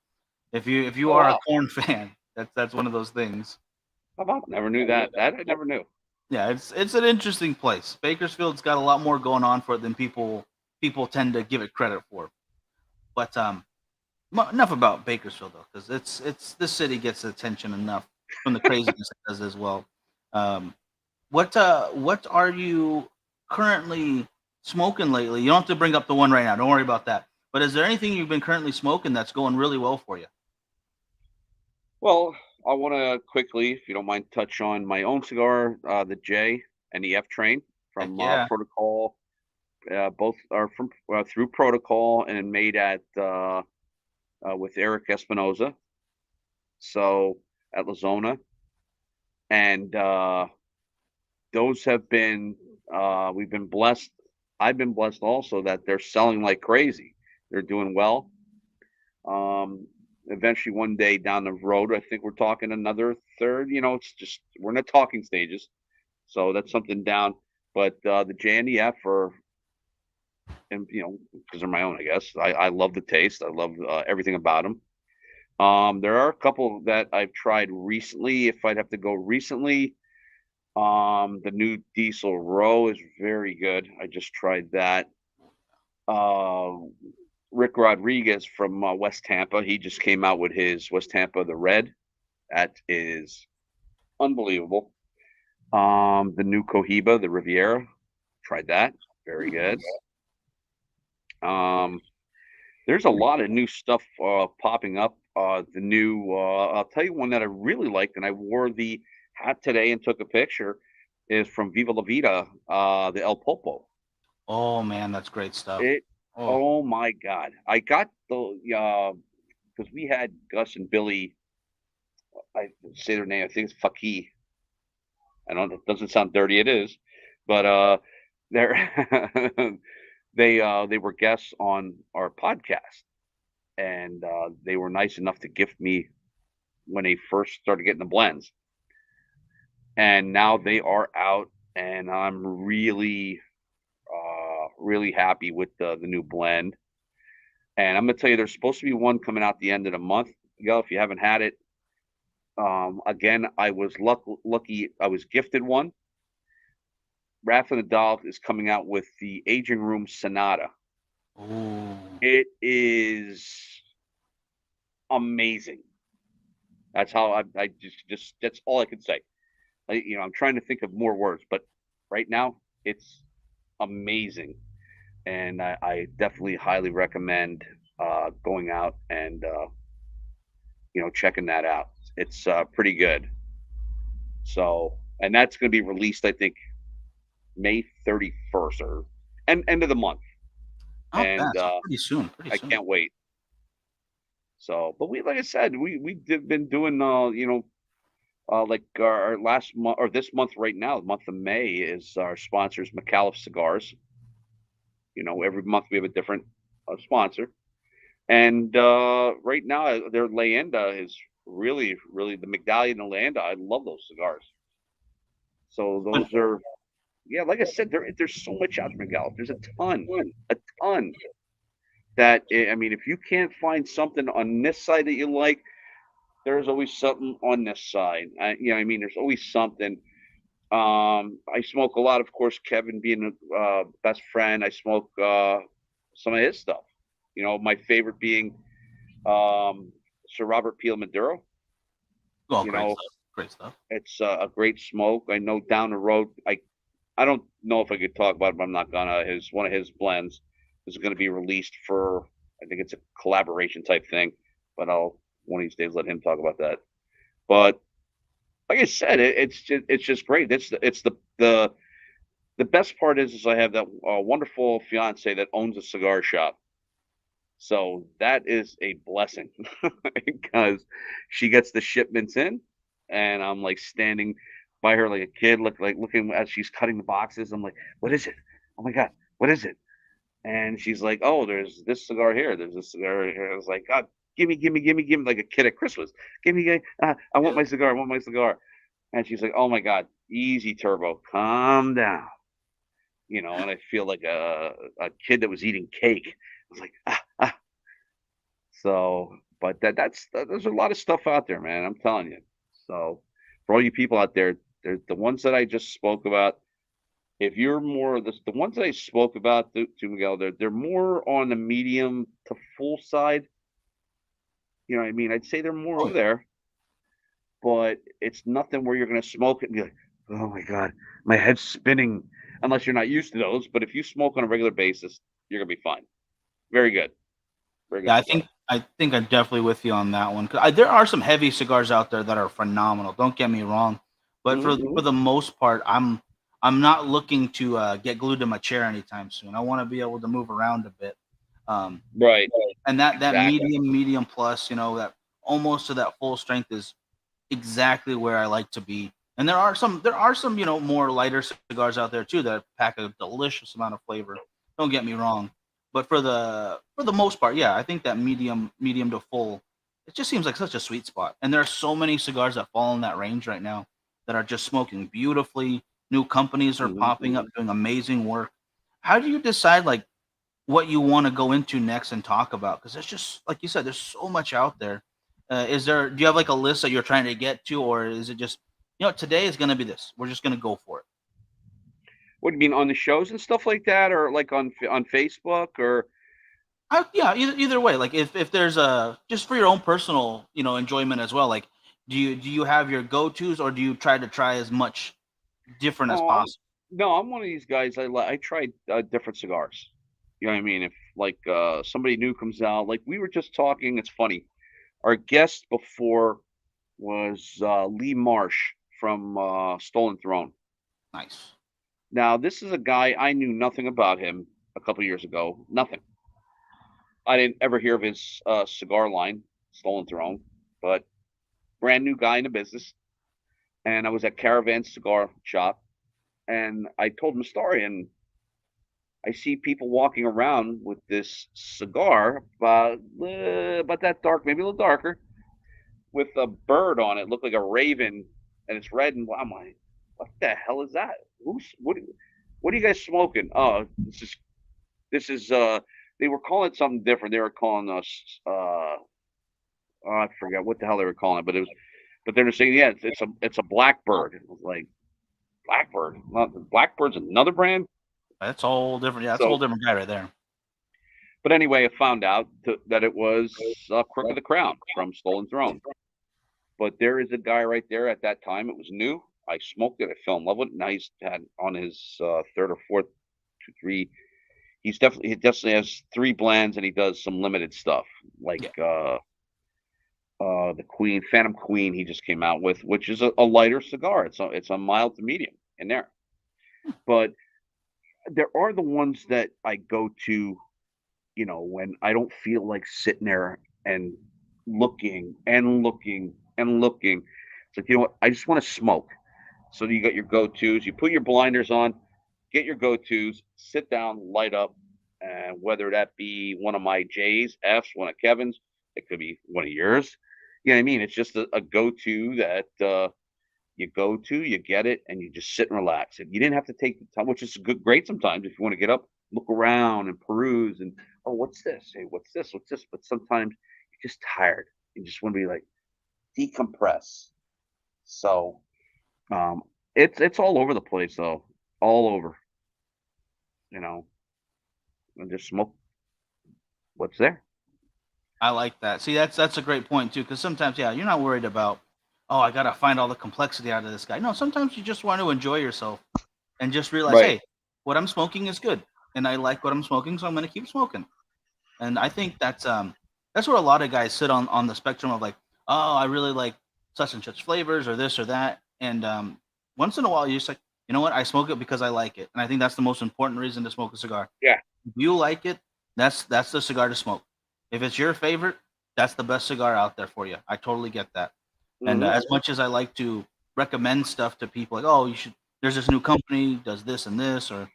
if you Oh are a wow. Corn fan, that's one of those things. How about never knew that. That I never knew. Yeah, it's an interesting place. Bakersfield's got a lot more going on for it than people tend to give it credit for. But enough about Bakersfield though, because it's this city gets attention enough from the craziness it does as well. Um, what are you currently smoking lately? You don't have to bring up the one right now. Don't worry about that. But is there anything you've been currently smoking that's going really well for you? Well, I want to quickly, if you don't mind, touch on my own cigar, the J and the F train Heck from yeah. Protocol. Both are from through Protocol and made at with Eric Espinoza. So at Lazona, and those have been we've been blessed. I've been blessed also that they're selling like crazy. They're doing well. Eventually, one day down the road, I think we're talking another third. It's just we're in the talking stages, so that's something down. But the J and the F are, and because they're my own, I guess. I love the taste. I love everything about them. There are a couple that I've tried recently. If I'd have to go recently, the new Diesel Row is very good. I just tried that. Uh, Rick Rodriguez from West Tampa. He just came out with his West Tampa the Red. That is unbelievable. The new Cohiba, the Riviera. Tried that. Very good. Um, there's a lot of new stuff popping up. I'll tell you one that I really liked, and I wore the hat today and took a picture. Is from Viva La Vida, the El Popo. Oh man, that's great stuff. It. Oh, Oh my God! I got the because we had Gus and Billy. I say their name. I think it's Faki. I don't. It doesn't sound dirty. It is, but they're they were guests on our podcast, and they were nice enough to gift me when they first started getting the blends, and now they are out, and I'm really happy with the new blend. And I'm gonna tell you, there's supposed to be one coming out the end of the month. If you haven't had it, again, I was lucky. I was gifted one. Rafa Nadal is coming out with the Aging Room Sonata. oh, It is amazing. That's how I just that's all I can say. I'm trying to think of more words, but right now it's amazing, and I definitely highly recommend going out and checking that out. It's pretty good. So, and that's going to be released, I think, May 31st or end of the month, not bad. and So pretty soon, pretty I soon. can't wait. So, but like I said, been doing like our last month or this month right now, the month of May is our sponsors, McAuliffe Cigars. Every month we have a different sponsor, and right now their Leyenda is really, really the Medallion and Leyenda. I love those cigars. So When- those are, yeah, like I said, there's so much out there, McAuliffe. There's a ton that I mean, if you can't find something on this side that you like, there's always something on this side. I mean, there's always something. I smoke a lot, of course. Kevin being a best friend, I smoke some of his stuff. My favorite being Sir Robert Peel Maduro. Oh, You great know, stuff. Great stuff. it's a great smoke. I know down the road, I don't know if I could talk about it, but I'm not gonna. His One of his blends is going to be released for. I think it's a collaboration type thing, but I'll one of these days let him talk about that. But like I said, it's just great. The best part is I have that wonderful fiance that owns a cigar shop. So that is a blessing because she gets the shipments in, and I'm like standing by her like a kid, like looking as she's cutting the boxes. I'm like, "What is it? Oh my god, what is it?" And she's like, "Oh, there's this cigar here. There's this cigar here." I was like, "God, give me!" Like a kid at Christmas. Give me, I want my cigar. I want my cigar. And she's like, "Oh my god, easy, Turbo, calm down." And I feel like a kid that was eating cake. I was like, so, but there's a lot of stuff out there, man. I'm telling you. So, for all you people out there, the ones that I just spoke about. If you're more of the ones that I spoke about to Miguel, they're more on the medium to full side. You know what I mean? I'd say they're more Oh up yeah. there, but it's nothing where you're gonna smoke it and be like, oh my god, my head's spinning. Unless you're not used to those, but if you smoke on a regular basis, you're gonna be fine. Very good, very Yeah, good I cigar. think I think I'm definitely with you on that one. 'Cause there are some heavy cigars out there that are phenomenal. Don't get me wrong, but Hmm, for hmm. the most part, I'm not looking to get glued to my chair anytime soon. I want to be able to move around a bit. Um, Right, and that exactly. medium plus, that almost to that full strength is exactly where I like to be. And there are some more lighter cigars out there too that pack a delicious amount of flavor. Don't get me wrong, but for the most part, yeah, I think that medium to full, it just seems like such a sweet spot. And there are so many cigars that fall in that range right now that are just smoking beautifully. New companies are Hmm, popping up hmm. doing amazing work. How do you decide like what you want to go into next and talk about? Because there's just like you said, there's so much out there. Do you have like a list that you're trying to get to, or is it just today is going to be this? We're just going to go for it. What do you mean on the shows and stuff like that, or like on Facebook, or Yeah, either way. Like if there's a just for your own personal enjoyment as well. Like do you have your go tos, or do you try as much different as oh, possible? no, I'm one of these guys. I tried different cigars. You know what I mean? If like somebody new comes out, like we were just talking. It's funny. Our guest before was Lee Marsh from Stolen Throne. Nice. Now, this is a guy I knew nothing about him a couple years ago. Nothing. I didn't ever hear of his cigar line, Stolen Throne, but brand new guy in the business. And I was at Caravan Cigar Shop, and I told him a story, and I see people walking around with this cigar, about that dark, maybe a little darker, with a bird on it, looked like a raven, and it's red. And I'm like, what the hell is that? What are you guys smoking? Oh, this is. They were calling it something different. They were calling us. I forget what the hell they were calling it, but it was. But they're saying, yeah, it's a blackbird. It was like blackbird. Blackbird's another brand. That's a whole different. Yeah, that's a So, whole different guy right there. but anyway, I found out that it was Crook of the Crown from Stolen Throne. But there is a guy right there at that time. It was new. I smoked it. I fell in love with it. Now he's had on his third or fourth, two, three. He definitely has three blends, and he does some limited stuff like Yeah. the Queen Phantom Queen. He just came out with, which is a lighter cigar. It's a mild to medium in there. But there are the ones that I go to, when I don't feel like sitting there and looking and looking and looking. It's like, you know what? I just want to smoke. So you got your go tos. You put your blinders on, get your go tos, sit down, light up, and whether that be one of my J's, F's, one of Kevin's, it could be one of yours. You know what I mean? It's just a go to that you go to, you get it, and you just sit and relax. And you didn't have to take the time, which is great sometimes if you want to get up, look around, and peruse, and oh, what's this? Hey, what's this? What's this? But sometimes you're just tired. You just want to be like decompress. So It's all over the place though, all over. You know, and just smoke what's there. I like that. See, that's a great point too, because sometimes, yeah, you're not worried about, oh, I gotta find all the complexity out of this guy. No, sometimes you just want to enjoy yourself and just realize, Right. hey, what I'm smoking is good, and I like what I'm smoking, so I'm gonna keep smoking. And I think that's where a lot of guys sit on the spectrum of like, oh, I really like such and such flavors or this or that. And once in a while, you're just like, you know what, I smoke it because I like it, and I think that's the most important reason to smoke a cigar. Yeah. If you like it, that's the cigar to smoke. If it's your favorite, that's the best cigar out there for you. I totally get that. And Hmm. as much as I like to recommend stuff to people, like, oh, you should. There's this new company does this and this, or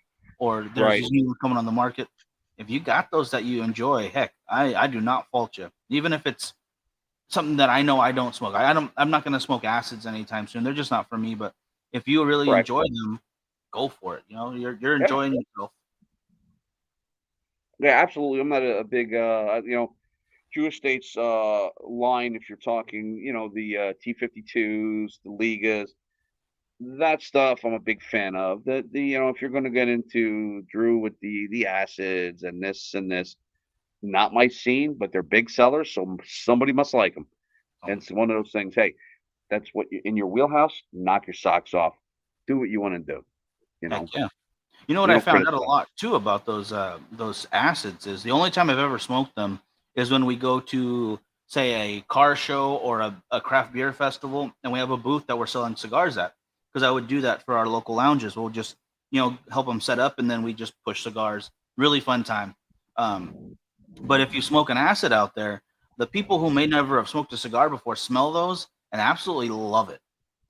there's Right. these new coming on the market. If you got those that you enjoy, heck, I do not fault you. Even if it's something that I know I don't smoke. I'm not gonna smoke acids anytime soon. They're just not for me. But if you really Right. enjoy them, go for it. You know, you're Yeah. enjoying yourself. Yeah. Absolutely. I'm not a big Jewish State's line. If you're talking, the T52s, the Ligas, that stuff, I'm a big fan of. If you're going to get into Drew with the acids and this, not my scene, but they're big sellers, so somebody must like them. And it's one of those things. Hey, that's what you, in your wheelhouse. Knock your socks off. Do what you want to do. You Heck know, yeah. You know what we I don't found out a criticize. lot too about those acids is the only time I've ever smoked them is when we go to, say, a car show or a craft beer festival and we have a booth that we're selling cigars at. Because I would do that for our local lounges. We'll just, help them set up and then we just push cigars. Really fun time. Um, but if you smoke an acid out there, the people who may never have smoked a cigar before smell those and absolutely love it.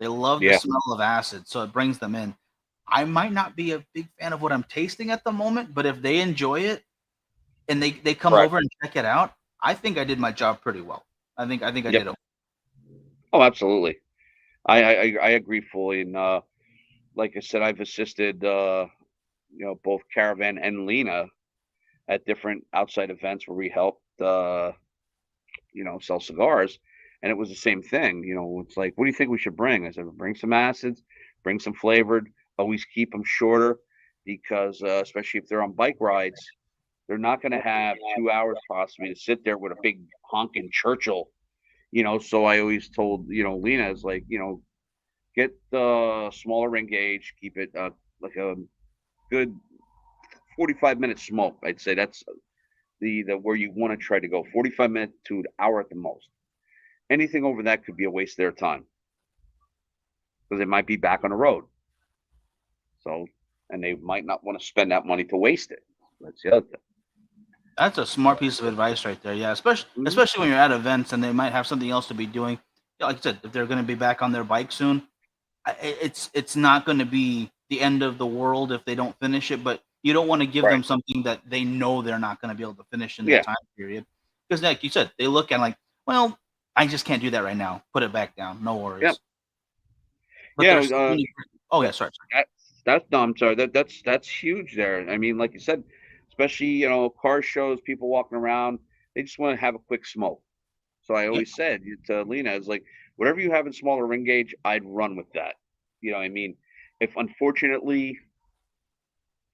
They love the Yeah. smell of acid, so it brings them in. I might not be a big fan of what I'm tasting at the moment, but if they enjoy it and they come Right. over and check it out, I think I did my job pretty well. I think I Yep. did it. Oh, absolutely. I agree fully. And like I said, I've assisted both Caravan and Lena at different outside events where we helped sell cigars. And it was the same thing. It's like, what do you think we should bring? I said, bring some acids, bring some flavored, always keep them shorter because, especially if they're on bike rides, they're not going to have 2 hours possibly to sit there with a big honking Churchill. So I always told, Lena is like, get the smaller ring gauge, keep it like a good 45-minute smoke. I'd say that's the where you want to try to go 45 minutes to an hour at the most. Anything over that could be a waste of their time because they might be back on the road. So, and they might not want to spend that money to waste it. That's the other thing. That's a smart piece of advice right there. Yeah, especially Mhm. especially when you're at events and they might have something else to be doing. Yeah, like I said, if they're going to be back on their bike soon, it's not going to be the end of the world if they don't finish it, but you don't want to give Right. them something that they know they're not going to be able to finish in their Yeah. time period. Because, like you said, they look at like, well, I just can't do that right now. Put it back down. No Yep. worries. But Yeah. there's so many. Oh yeah, That, sorry. that's no, I'm sorry. That's huge there. I mean, like you said, especially car shows, people walking around, they just want to have a quick smoke. So I Yeah, always said to Lena, "Is like whatever you have in smaller ring gauge, I'd run with that." What I mean, if unfortunately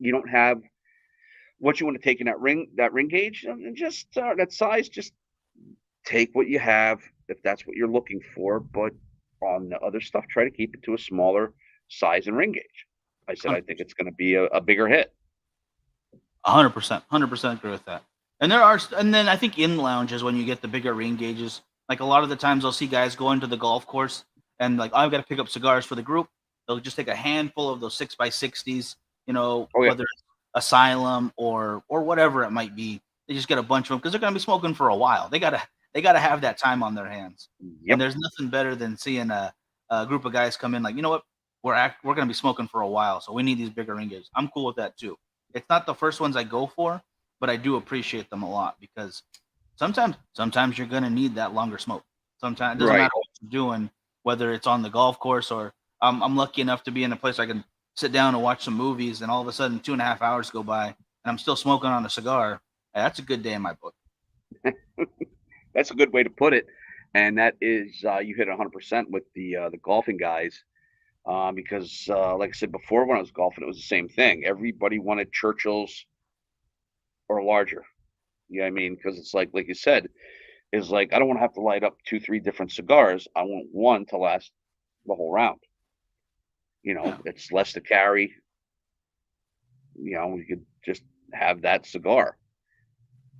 you don't have what you want to take in that ring gauge, and just that size, just take what you have if that's what you're looking for. But on the other stuff, try to keep it to a smaller size and ring gauge. I said I think it's going to be a bigger hit. 100%, 100% agree with that. And then I think in lounges when you get the bigger rain gauges, like a lot of the times I'll see guys going to the golf course and like, I've got to pick up cigars for the group. They'll just take a handful of those 6x60s, Oh yeah, whether it's Asylum or whatever it might be. They just get a bunch of them because they're going to be smoking for a while. They gotta have that time on their hands. And yep, there's nothing better than seeing a group of guys come in like, you know what, we're going to be smoking for a while, so we need these bigger rain gauges. I'm cool with that too. It's not the first ones I go for, but I do appreciate them a lot because sometimes you're gonna need that longer smoke. Sometimes it doesn't right. matter what you're doing, whether it's on the golf course or I'm lucky enough to be in a place I can sit down and watch some movies, and all of a sudden 2.5 hours go by and I'm still smoking on a cigar. Hey, that's a good day in my book. That's a good way to put it. And that is you hit 100% with the golfing guys. Because like I said before, when I was golfing, it was the same thing. Everybody wanted Churchills or larger. You know what I mean? Because it's like you said, is like I don't want to have to light up two, three different cigars. I want one to last the whole round. Yeah. It's less to carry. We could just have that cigar.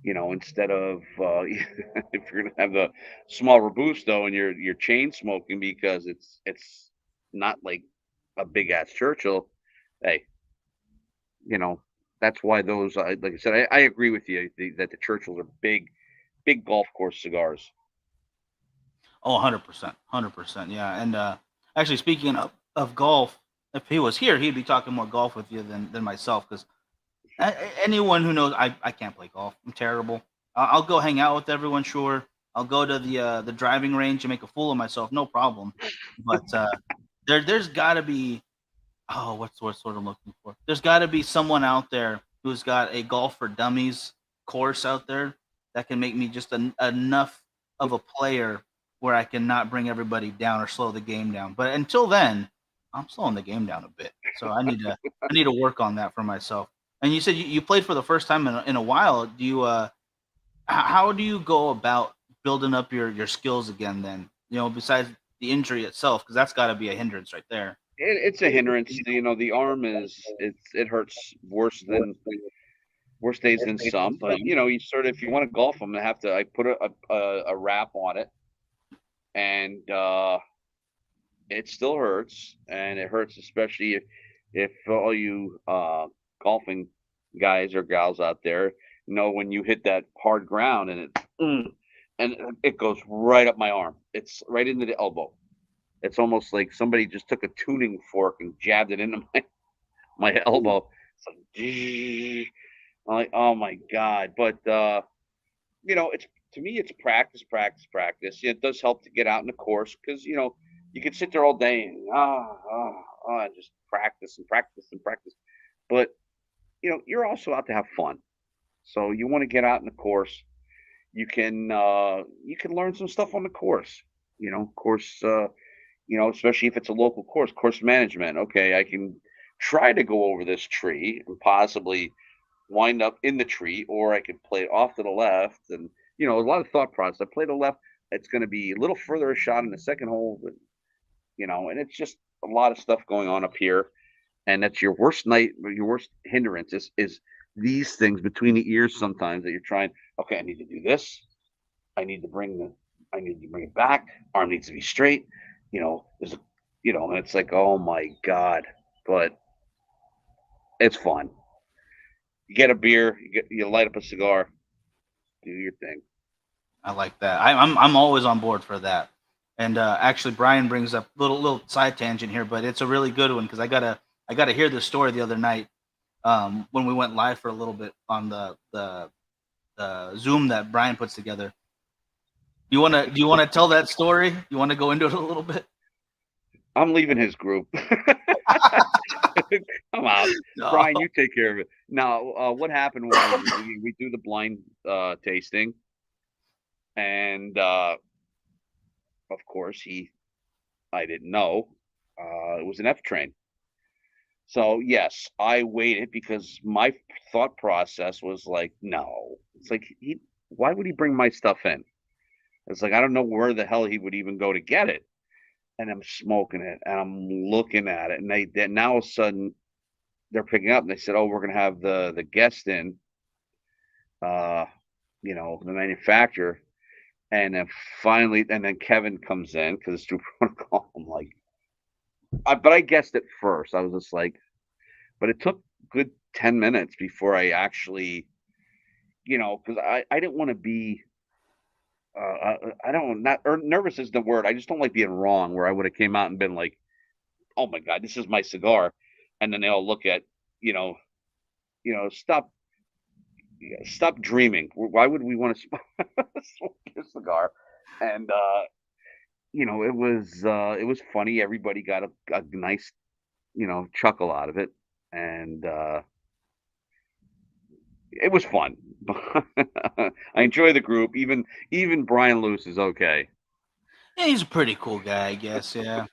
Instead of if you're gonna have the small robusto and you're chain smoking because it's not like a big ass Churchill. Hey, you know that's why those like I said, I agree with you that the Churchills are big golf course cigars. Oh, 100%. 100%. Yeah. And actually, speaking of golf, if he was here, he'd be talking more golf with you than myself because anyone who knows, I can't play golf. I'm terrible. I'll go hang out with everyone, sure. I'll go to the driving range and make a fool of myself, no problem. But there's got to be, oh, what's the word I'm looking for? There's got to be someone out there who's got a golf for dummies course out there that can make me just enough of a player where I can not bring everybody down or slow the game down. But until then, I'm slowing the game down a bit. So I need to work on that for myself. And you said you played for the first time in a while. Do you how do you go about building up your skills again? Then besides the injury itself, because that's got to be a hindrance right there. It's a hindrance. The arm it hurts worse days than some. But you sort of if you want to golf, I'm gonna have to. I put a wrap on it, and it still hurts, and it hurts especially if all you golfing guys or gals out there know when you hit that hard ground and it goes right up my arm. It's right into the elbow. It's almost like somebody just took a tuning fork and jabbed it into my elbow. It's like, I'm like, oh my god! But it's to me, it's practice, practice, practice. Yeah, it does help to get out in the course because you can sit there all day and just practice and practice and practice. But you're also out to have fun, so you want to get out in the course. You can learn some stuff on the course. Course. Especially if it's a local course management. Okay, I can try to go over this tree and possibly wind up in the tree, or I could play it off to the left. And, a lot of thought process. I play the left, it's going to be a little further a shot in the second hole, and it's just a lot of stuff going on up here. And that's your worst night, your worst hindrance is these things between the ears sometimes that you're trying. Okay, I need to do this. I need to bring it back. Arm needs to be straight. There's and it's like, oh my god, but it's fun. You get a beer, you light up a cigar, do your thing. I like that. I'm always on board for that. And actually, Brian brings up little side tangent here, but it's a really good one because I gotta hear this story the other night when we went live for a little bit on the Zoom that Brian puts together. Do you wanna tell that story? You wanna go into it a little bit? I'm leaving his group. Come out, No. Brian. You take care of it. Now, what happened was we do the blind tasting, and of course I didn't know it was an F train. So yes, I waited because my thought process was like, no. It's like why would he bring my stuff in? It's like I don't know where the hell he would even go to get it. And I'm smoking it, and I'm looking at it, and then now all of a sudden they're picking up, and they said, "Oh, we're gonna have the guest in, uh, the manufacturer," and then finally, and then Kevin comes in because it's through protocol. I'm like, but I guessed it first. I was just like, but it took good 10 minutes before I actually, because I didn't want to be. I don't not or nervous is the word. I just don't like being wrong. Where I would have came out and been like, "Oh my god, this is my cigar," and then they all look at you know stop dreaming. Why would we want to smoke your cigar? And it was funny. Everybody got a nice chuckle out of it, and it was fun. I enjoy the group. Even Brian Luce is okay. Yeah, he's a pretty cool guy, I guess. Yeah.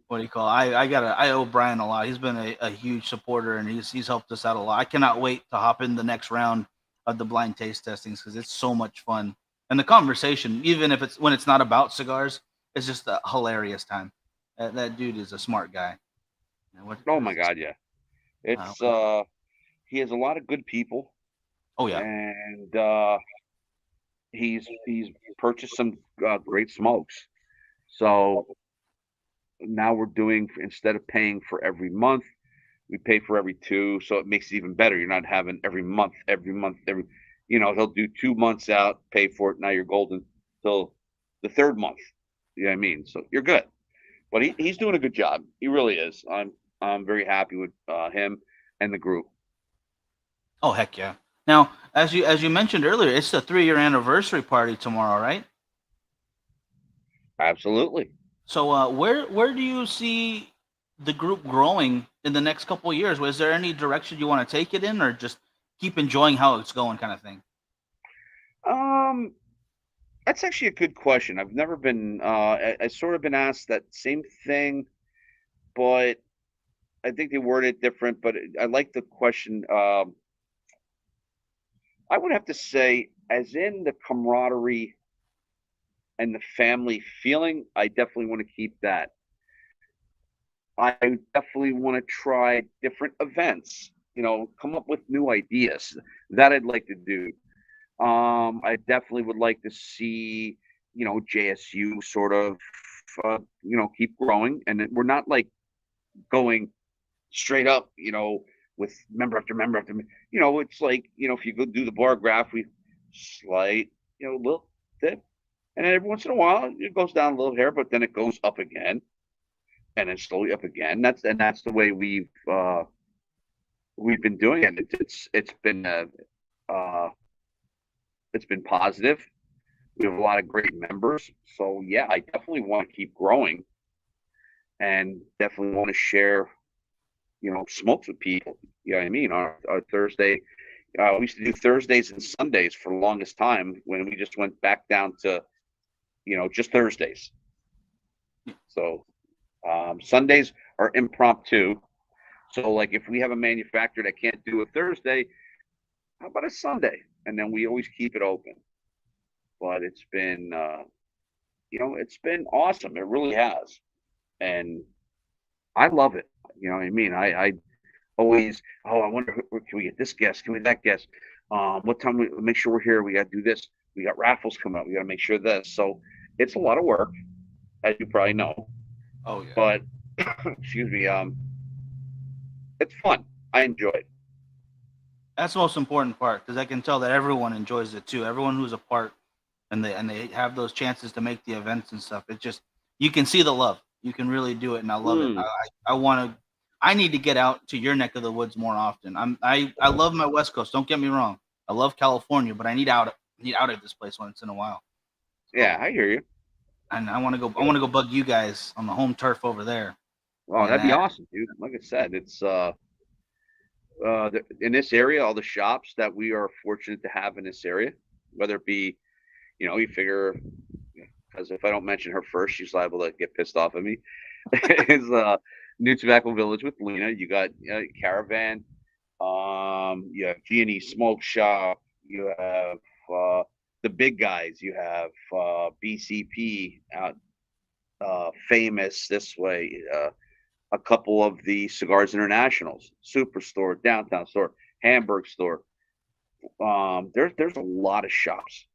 what do you call? I owe Brian a lot. He's been a huge supporter, and he's helped us out a lot. I cannot wait to hop in the next round of the blind taste testings because it's so much fun, and the conversation, even if it's when it's not about cigars, it's just a hilarious time. That dude is a smart guy. Oh What my is this? God, yeah. Uh, It's he has a lot of good people, oh yeah. and he's purchased some great smokes. So now we're doing, instead of paying for every month, we pay for every two, so it makes it even better. You're not having every month, he'll do 2 months out, pay for it. Now you're golden till the third month. You know what I mean? So you're good. But he's doing a good job. He really is. I'm very happy with him and the group. Oh heck yeah. Now, as you mentioned earlier, it's the 3 year anniversary party tomorrow, right? Absolutely. So, where do you see the group growing in the next couple of years? Was there any direction you want to take it in, or just keep enjoying how it's going, kind of thing? Um, that's actually a good question. I've never been. I sort of been asked that same thing, but I think they worded it different. But I like the question. I would have to say, as in the camaraderie and the family feeling, I definitely want to keep that. I definitely want to try different events. Come up with new ideas that I'd like to do. I definitely would like to see, JSU sort of, keep growing, and we're not like going straight up, with member after member after, it's like, if you go do the bar graph, we slight, little dip, and then every once in a while it goes down a little here, but then it goes up again, and then slowly up again. That's the way we've been doing it. Uh, it's been positive. We have a lot of great members. So yeah, I definitely want to keep growing and definitely want to share, smokes with people. You know what I mean? Our Thursday, we used to do Thursdays and Sundays for the longest time when we just went back down to, just Thursdays. So Sundays are impromptu. So like if we have a manufacturer that can't do a Thursday, how about a Sunday? And then we always keep it open. But it's been awesome. It really has. And I love it. You know what I mean? I always, oh, I wonder, can we get this guest? Can we that guest? What time we make sure we're here? We got to do this. We got raffles coming up. We got to make sure this. So it's a lot of work, as you probably know. Oh yeah. But excuse me, it's fun. I enjoy it. That's the most important part because I can tell that everyone enjoys it too. Everyone who's a part and they have those chances to make the events and stuff. It just you can see the love. You can really do it, and I love it. Mm, I want to. I need to get out to your neck of the woods more often. I love my West Coast. Don't get me wrong. I love California, but I need out of this place once in a while. yeah, So I hear you. and I want to go. I want to go bug you guys on the home turf over there. Oh, And that'd be awesome, dude. Like I said, it's in this area, all the shops that we are fortunate to have in this area, whether it be, you figure, because if I don't mention her first, she's liable to get pissed off at me. Is New Tobacco Village with Lena. You got Caravan. You have G&E Smoke Shop. You have the big guys. You have BCP out, famous this way. A couple of the Cigars Internationals, Superstore, Downtown Store, Hamburg Store. There's a lot of shops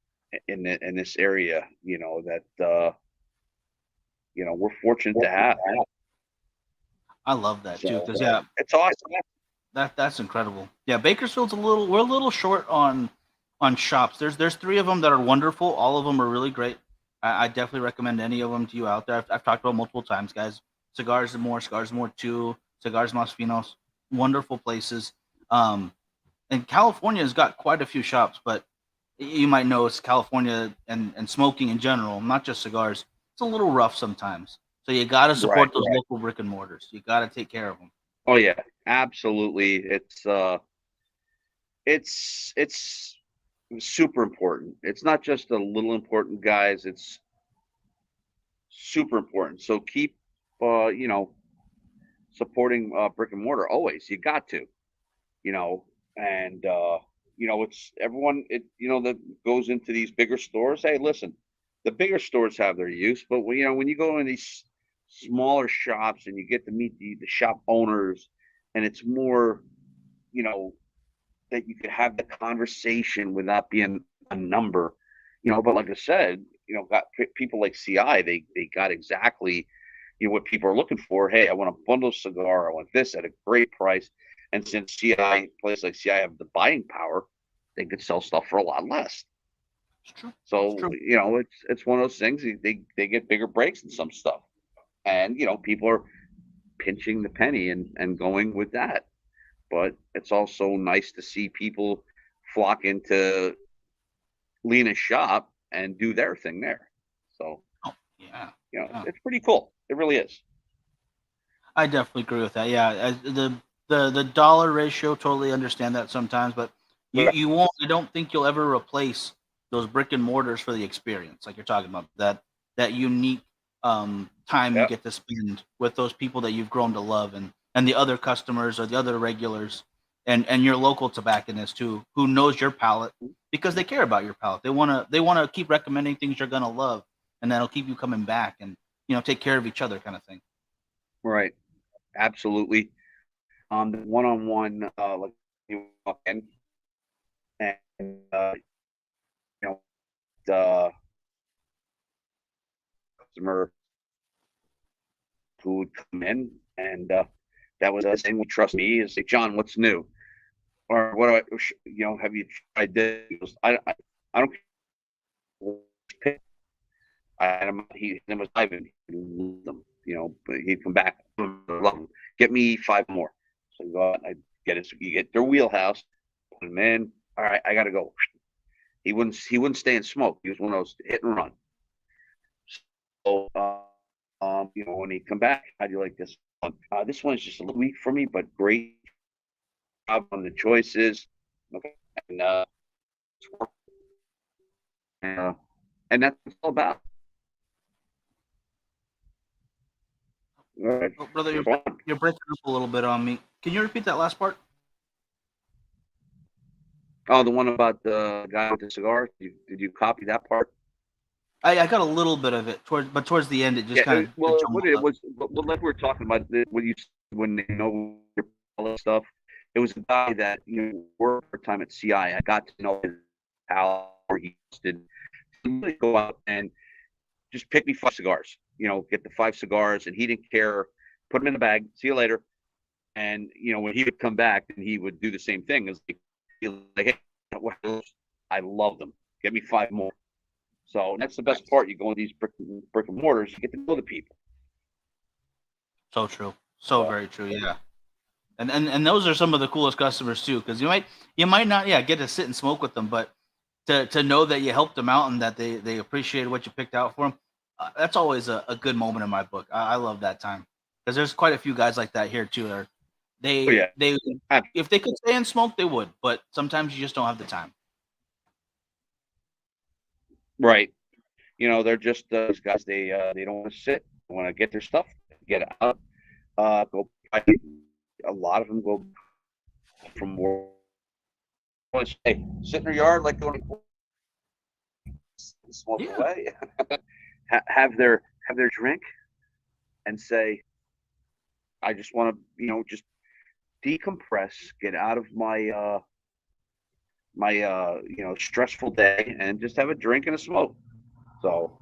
in this area. That we're fortunate to have. I love that too So because yeah, it's awesome. that's incredible. Yeah, Bakersfield's we're a little short on shops. There's three of them that are wonderful. All of them are really great. I definitely recommend any of them to you out there. I've talked about multiple times, guys. Cigars and More Two, Cigars Mas Finos, wonderful places. Um, and California has got quite a few shops, but you might know it's California and smoking in general, not just cigars. It's a little rough sometimes. So you got to Right. support those local brick and mortars. You got to take care of them. Oh yeah, absolutely. It's super important. It's not just a little important, guys. It's super important. So keep supporting brick and mortar. Always, you got to, you know, and it's everyone. That goes into these bigger stores. Hey, listen, the bigger stores have their use, but when you go in these smaller shops and you get to meet the shop owners, and it's more, you know, that you could have the conversation without being a number. But like I said, got people like CI, they got exactly what people are looking for. Hey, I want a bundle cigar. I want this at a great price. And since places like CI have the buying power, they could sell stuff for a lot less. It's true. It's So true. it's one of those things. They get bigger breaks in some stuff, and people are pinching the penny and going with that. But it's also nice to see people flock into Lena's shop and do their thing there. So Oh, yeah. Yeah. it's pretty cool. It really is. I definitely agree with that. Yeah, the dollar ratio, totally understand that sometimes, but you won't. I don't think you'll ever replace those brick and mortars for the experience, like you're talking about. That unique time you Yep. get to spend with those people that you've grown to love, and the other customers or the other regulars, and your local tobacconist who knows your palate because they care about your palate. They wanna keep recommending things you're gonna love, and that'll keep you coming back and take care of each other, kind of thing. Right. Absolutely. The one-on-one, like you walk in and you know the customer who would come in, and that was the thing. Would trust me and say, John, what's new? Or what do have you tried this? He goes, I don't care. His name was Ivan. He loved them, but he'd come back. Love them. Get me 5 more. So you go out and I get it. So you get their wheelhouse, put them in. All right, I got to go. He wouldn't stay and smoke. He was one of those hit and run. So when he come back, how do you like this one? This one's just a little weak for me, but great job on the choices. Okay, and uh, and that's what it's all about. All right. Oh, brother, you're breaking up a little bit on me. Can you repeat that last part? Oh, the one about the guy with the cigar. Did you copy that part? I got a little bit of it towards the end it just Yeah. kind of Well, what jumbled it up. was, like we were talking about when when they know all that stuff. It was a guy that worked for time at CI. I got to know his how he did really go out and just pick me 5 cigars. Get the 5 cigars, and he didn't care. Put them in the bag. See you later. And when he would come back, and he would do the same thing. As like, hey, I love them. Get me 5 more. So that's the best Nice. part. You go in these brick and mortars, you get to know the people. So true. So So very true. Yeah. And those are some of the coolest customers too, because you might not get to sit and smoke with them, but to know that you helped them out and that they appreciated what you picked out for them, that's always a good moment in my book. I love that time because there's quite a few guys like that here too. oh yeah, They if they could stay and smoke, they would, but sometimes you just don't have the time. right. They're just those guys. They don't want to sit. They want to get their stuff, get out. Go. A lot of them go from work. Hey, sit in their yard like going smoke Yeah, away. Have their drink and say, I just want to just decompress, get out of my stressful day, and just have a drink and a smoke. So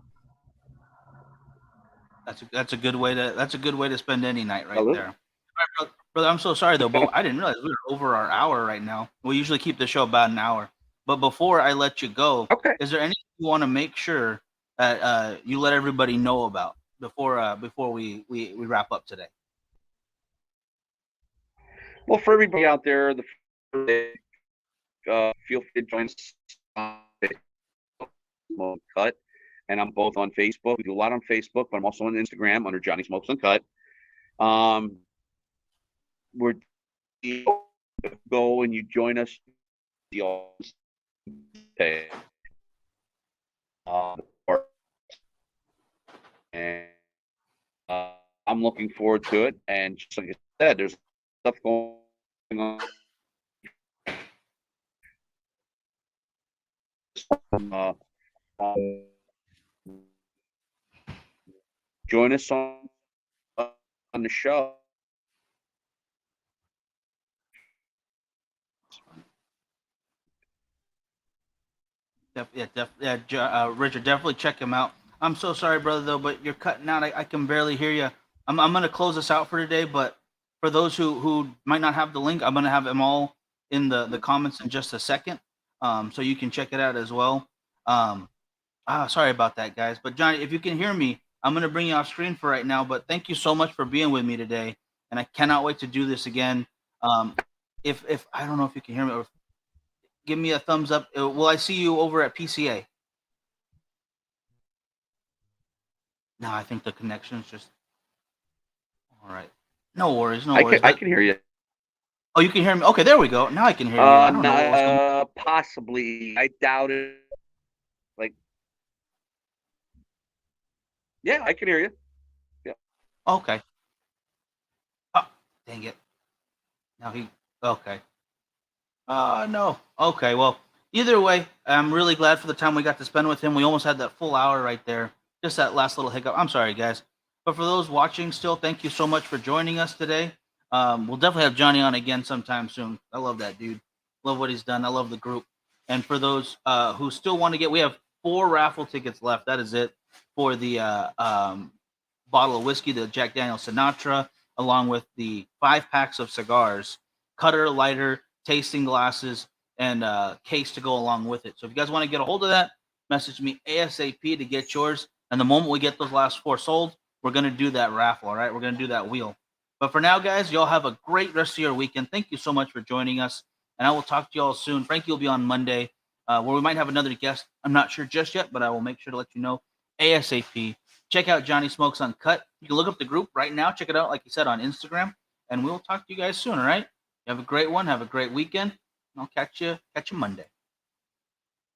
that's a good way to spend any night right hello. there. All right, brother, I'm so sorry though, but I didn't realize we were over our hour right now. We usually keep the show about an hour. But before I let you go, Okay. is there anything you want to make sure that you let everybody know about before we wrap up today? Well, for everybody out there, feel free to join us on Smoke Cut, and I'm both on Facebook. We do a lot on Facebook, but I'm also on Instagram under Johnny Smokes Uncut. Um, we're go and you join us. Uh, and I'm I'm looking forward to it. And just like I said, there's stuff going on. Uh, join us on the show. Richard, definitely check him out. I'm so sorry, brother, though, but you're cutting out. I can barely hear you. I'm gonna close this out for today, but for those who might not have the link, I'm gonna have them all in the comments in just a second, so you can check it out as well. Um, Sorry about that, guys. But Johnny, if you can hear me, I'm gonna bring you off screen for right now. But thank you so much for being with me today, and I cannot wait to do this again. Um, if I don't know if you can hear me, or give me a thumbs up. Will I see you over at PCA? No, I think the connection's just all right. No worries, no worries. I can hear you. Oh, you can hear me. Okay, there we go. Now I can hear you. I don't know what was going. Possibly. I doubt it. Like, yeah, I can hear you. Yeah. Okay. Oh, dang it. Now he. Okay. No. Okay. Well, either way, I'm really glad for the time we got to spend with him. We almost had that full hour right there. Just that last little hiccup. I'm sorry, guys. But for those watching still, thank you so much for joining us today. We'll definitely have Johnny on again sometime soon. I love that dude. Love what he's done. I love the group. And for those who still want to get, we have 4 raffle tickets left. That is it for the bottle of whiskey, the Jack Daniel's Sinatra, along with the 5 packs of cigars, cutter, lighter, tasting glasses, and case to go along with it. So if you guys want to get a hold of that, message me ASAP to get yours. And the moment we get those last 4 sold, we're going to do that raffle, all right? We're going to do that wheel. But for now, guys, y'all have a great rest of your weekend. Thank you so much for joining us. And I will talk to y'all soon. Frankie will be on Monday, where we might have another guest. I'm not sure just yet, but I will make sure to let you know ASAP. Check out Johnny Smokes Uncut. You can look up the group right now. Check it out, like you said, on Instagram. And we'll talk to you guys soon, all right? You have a great one. Have a great weekend. And I'll catch you Monday.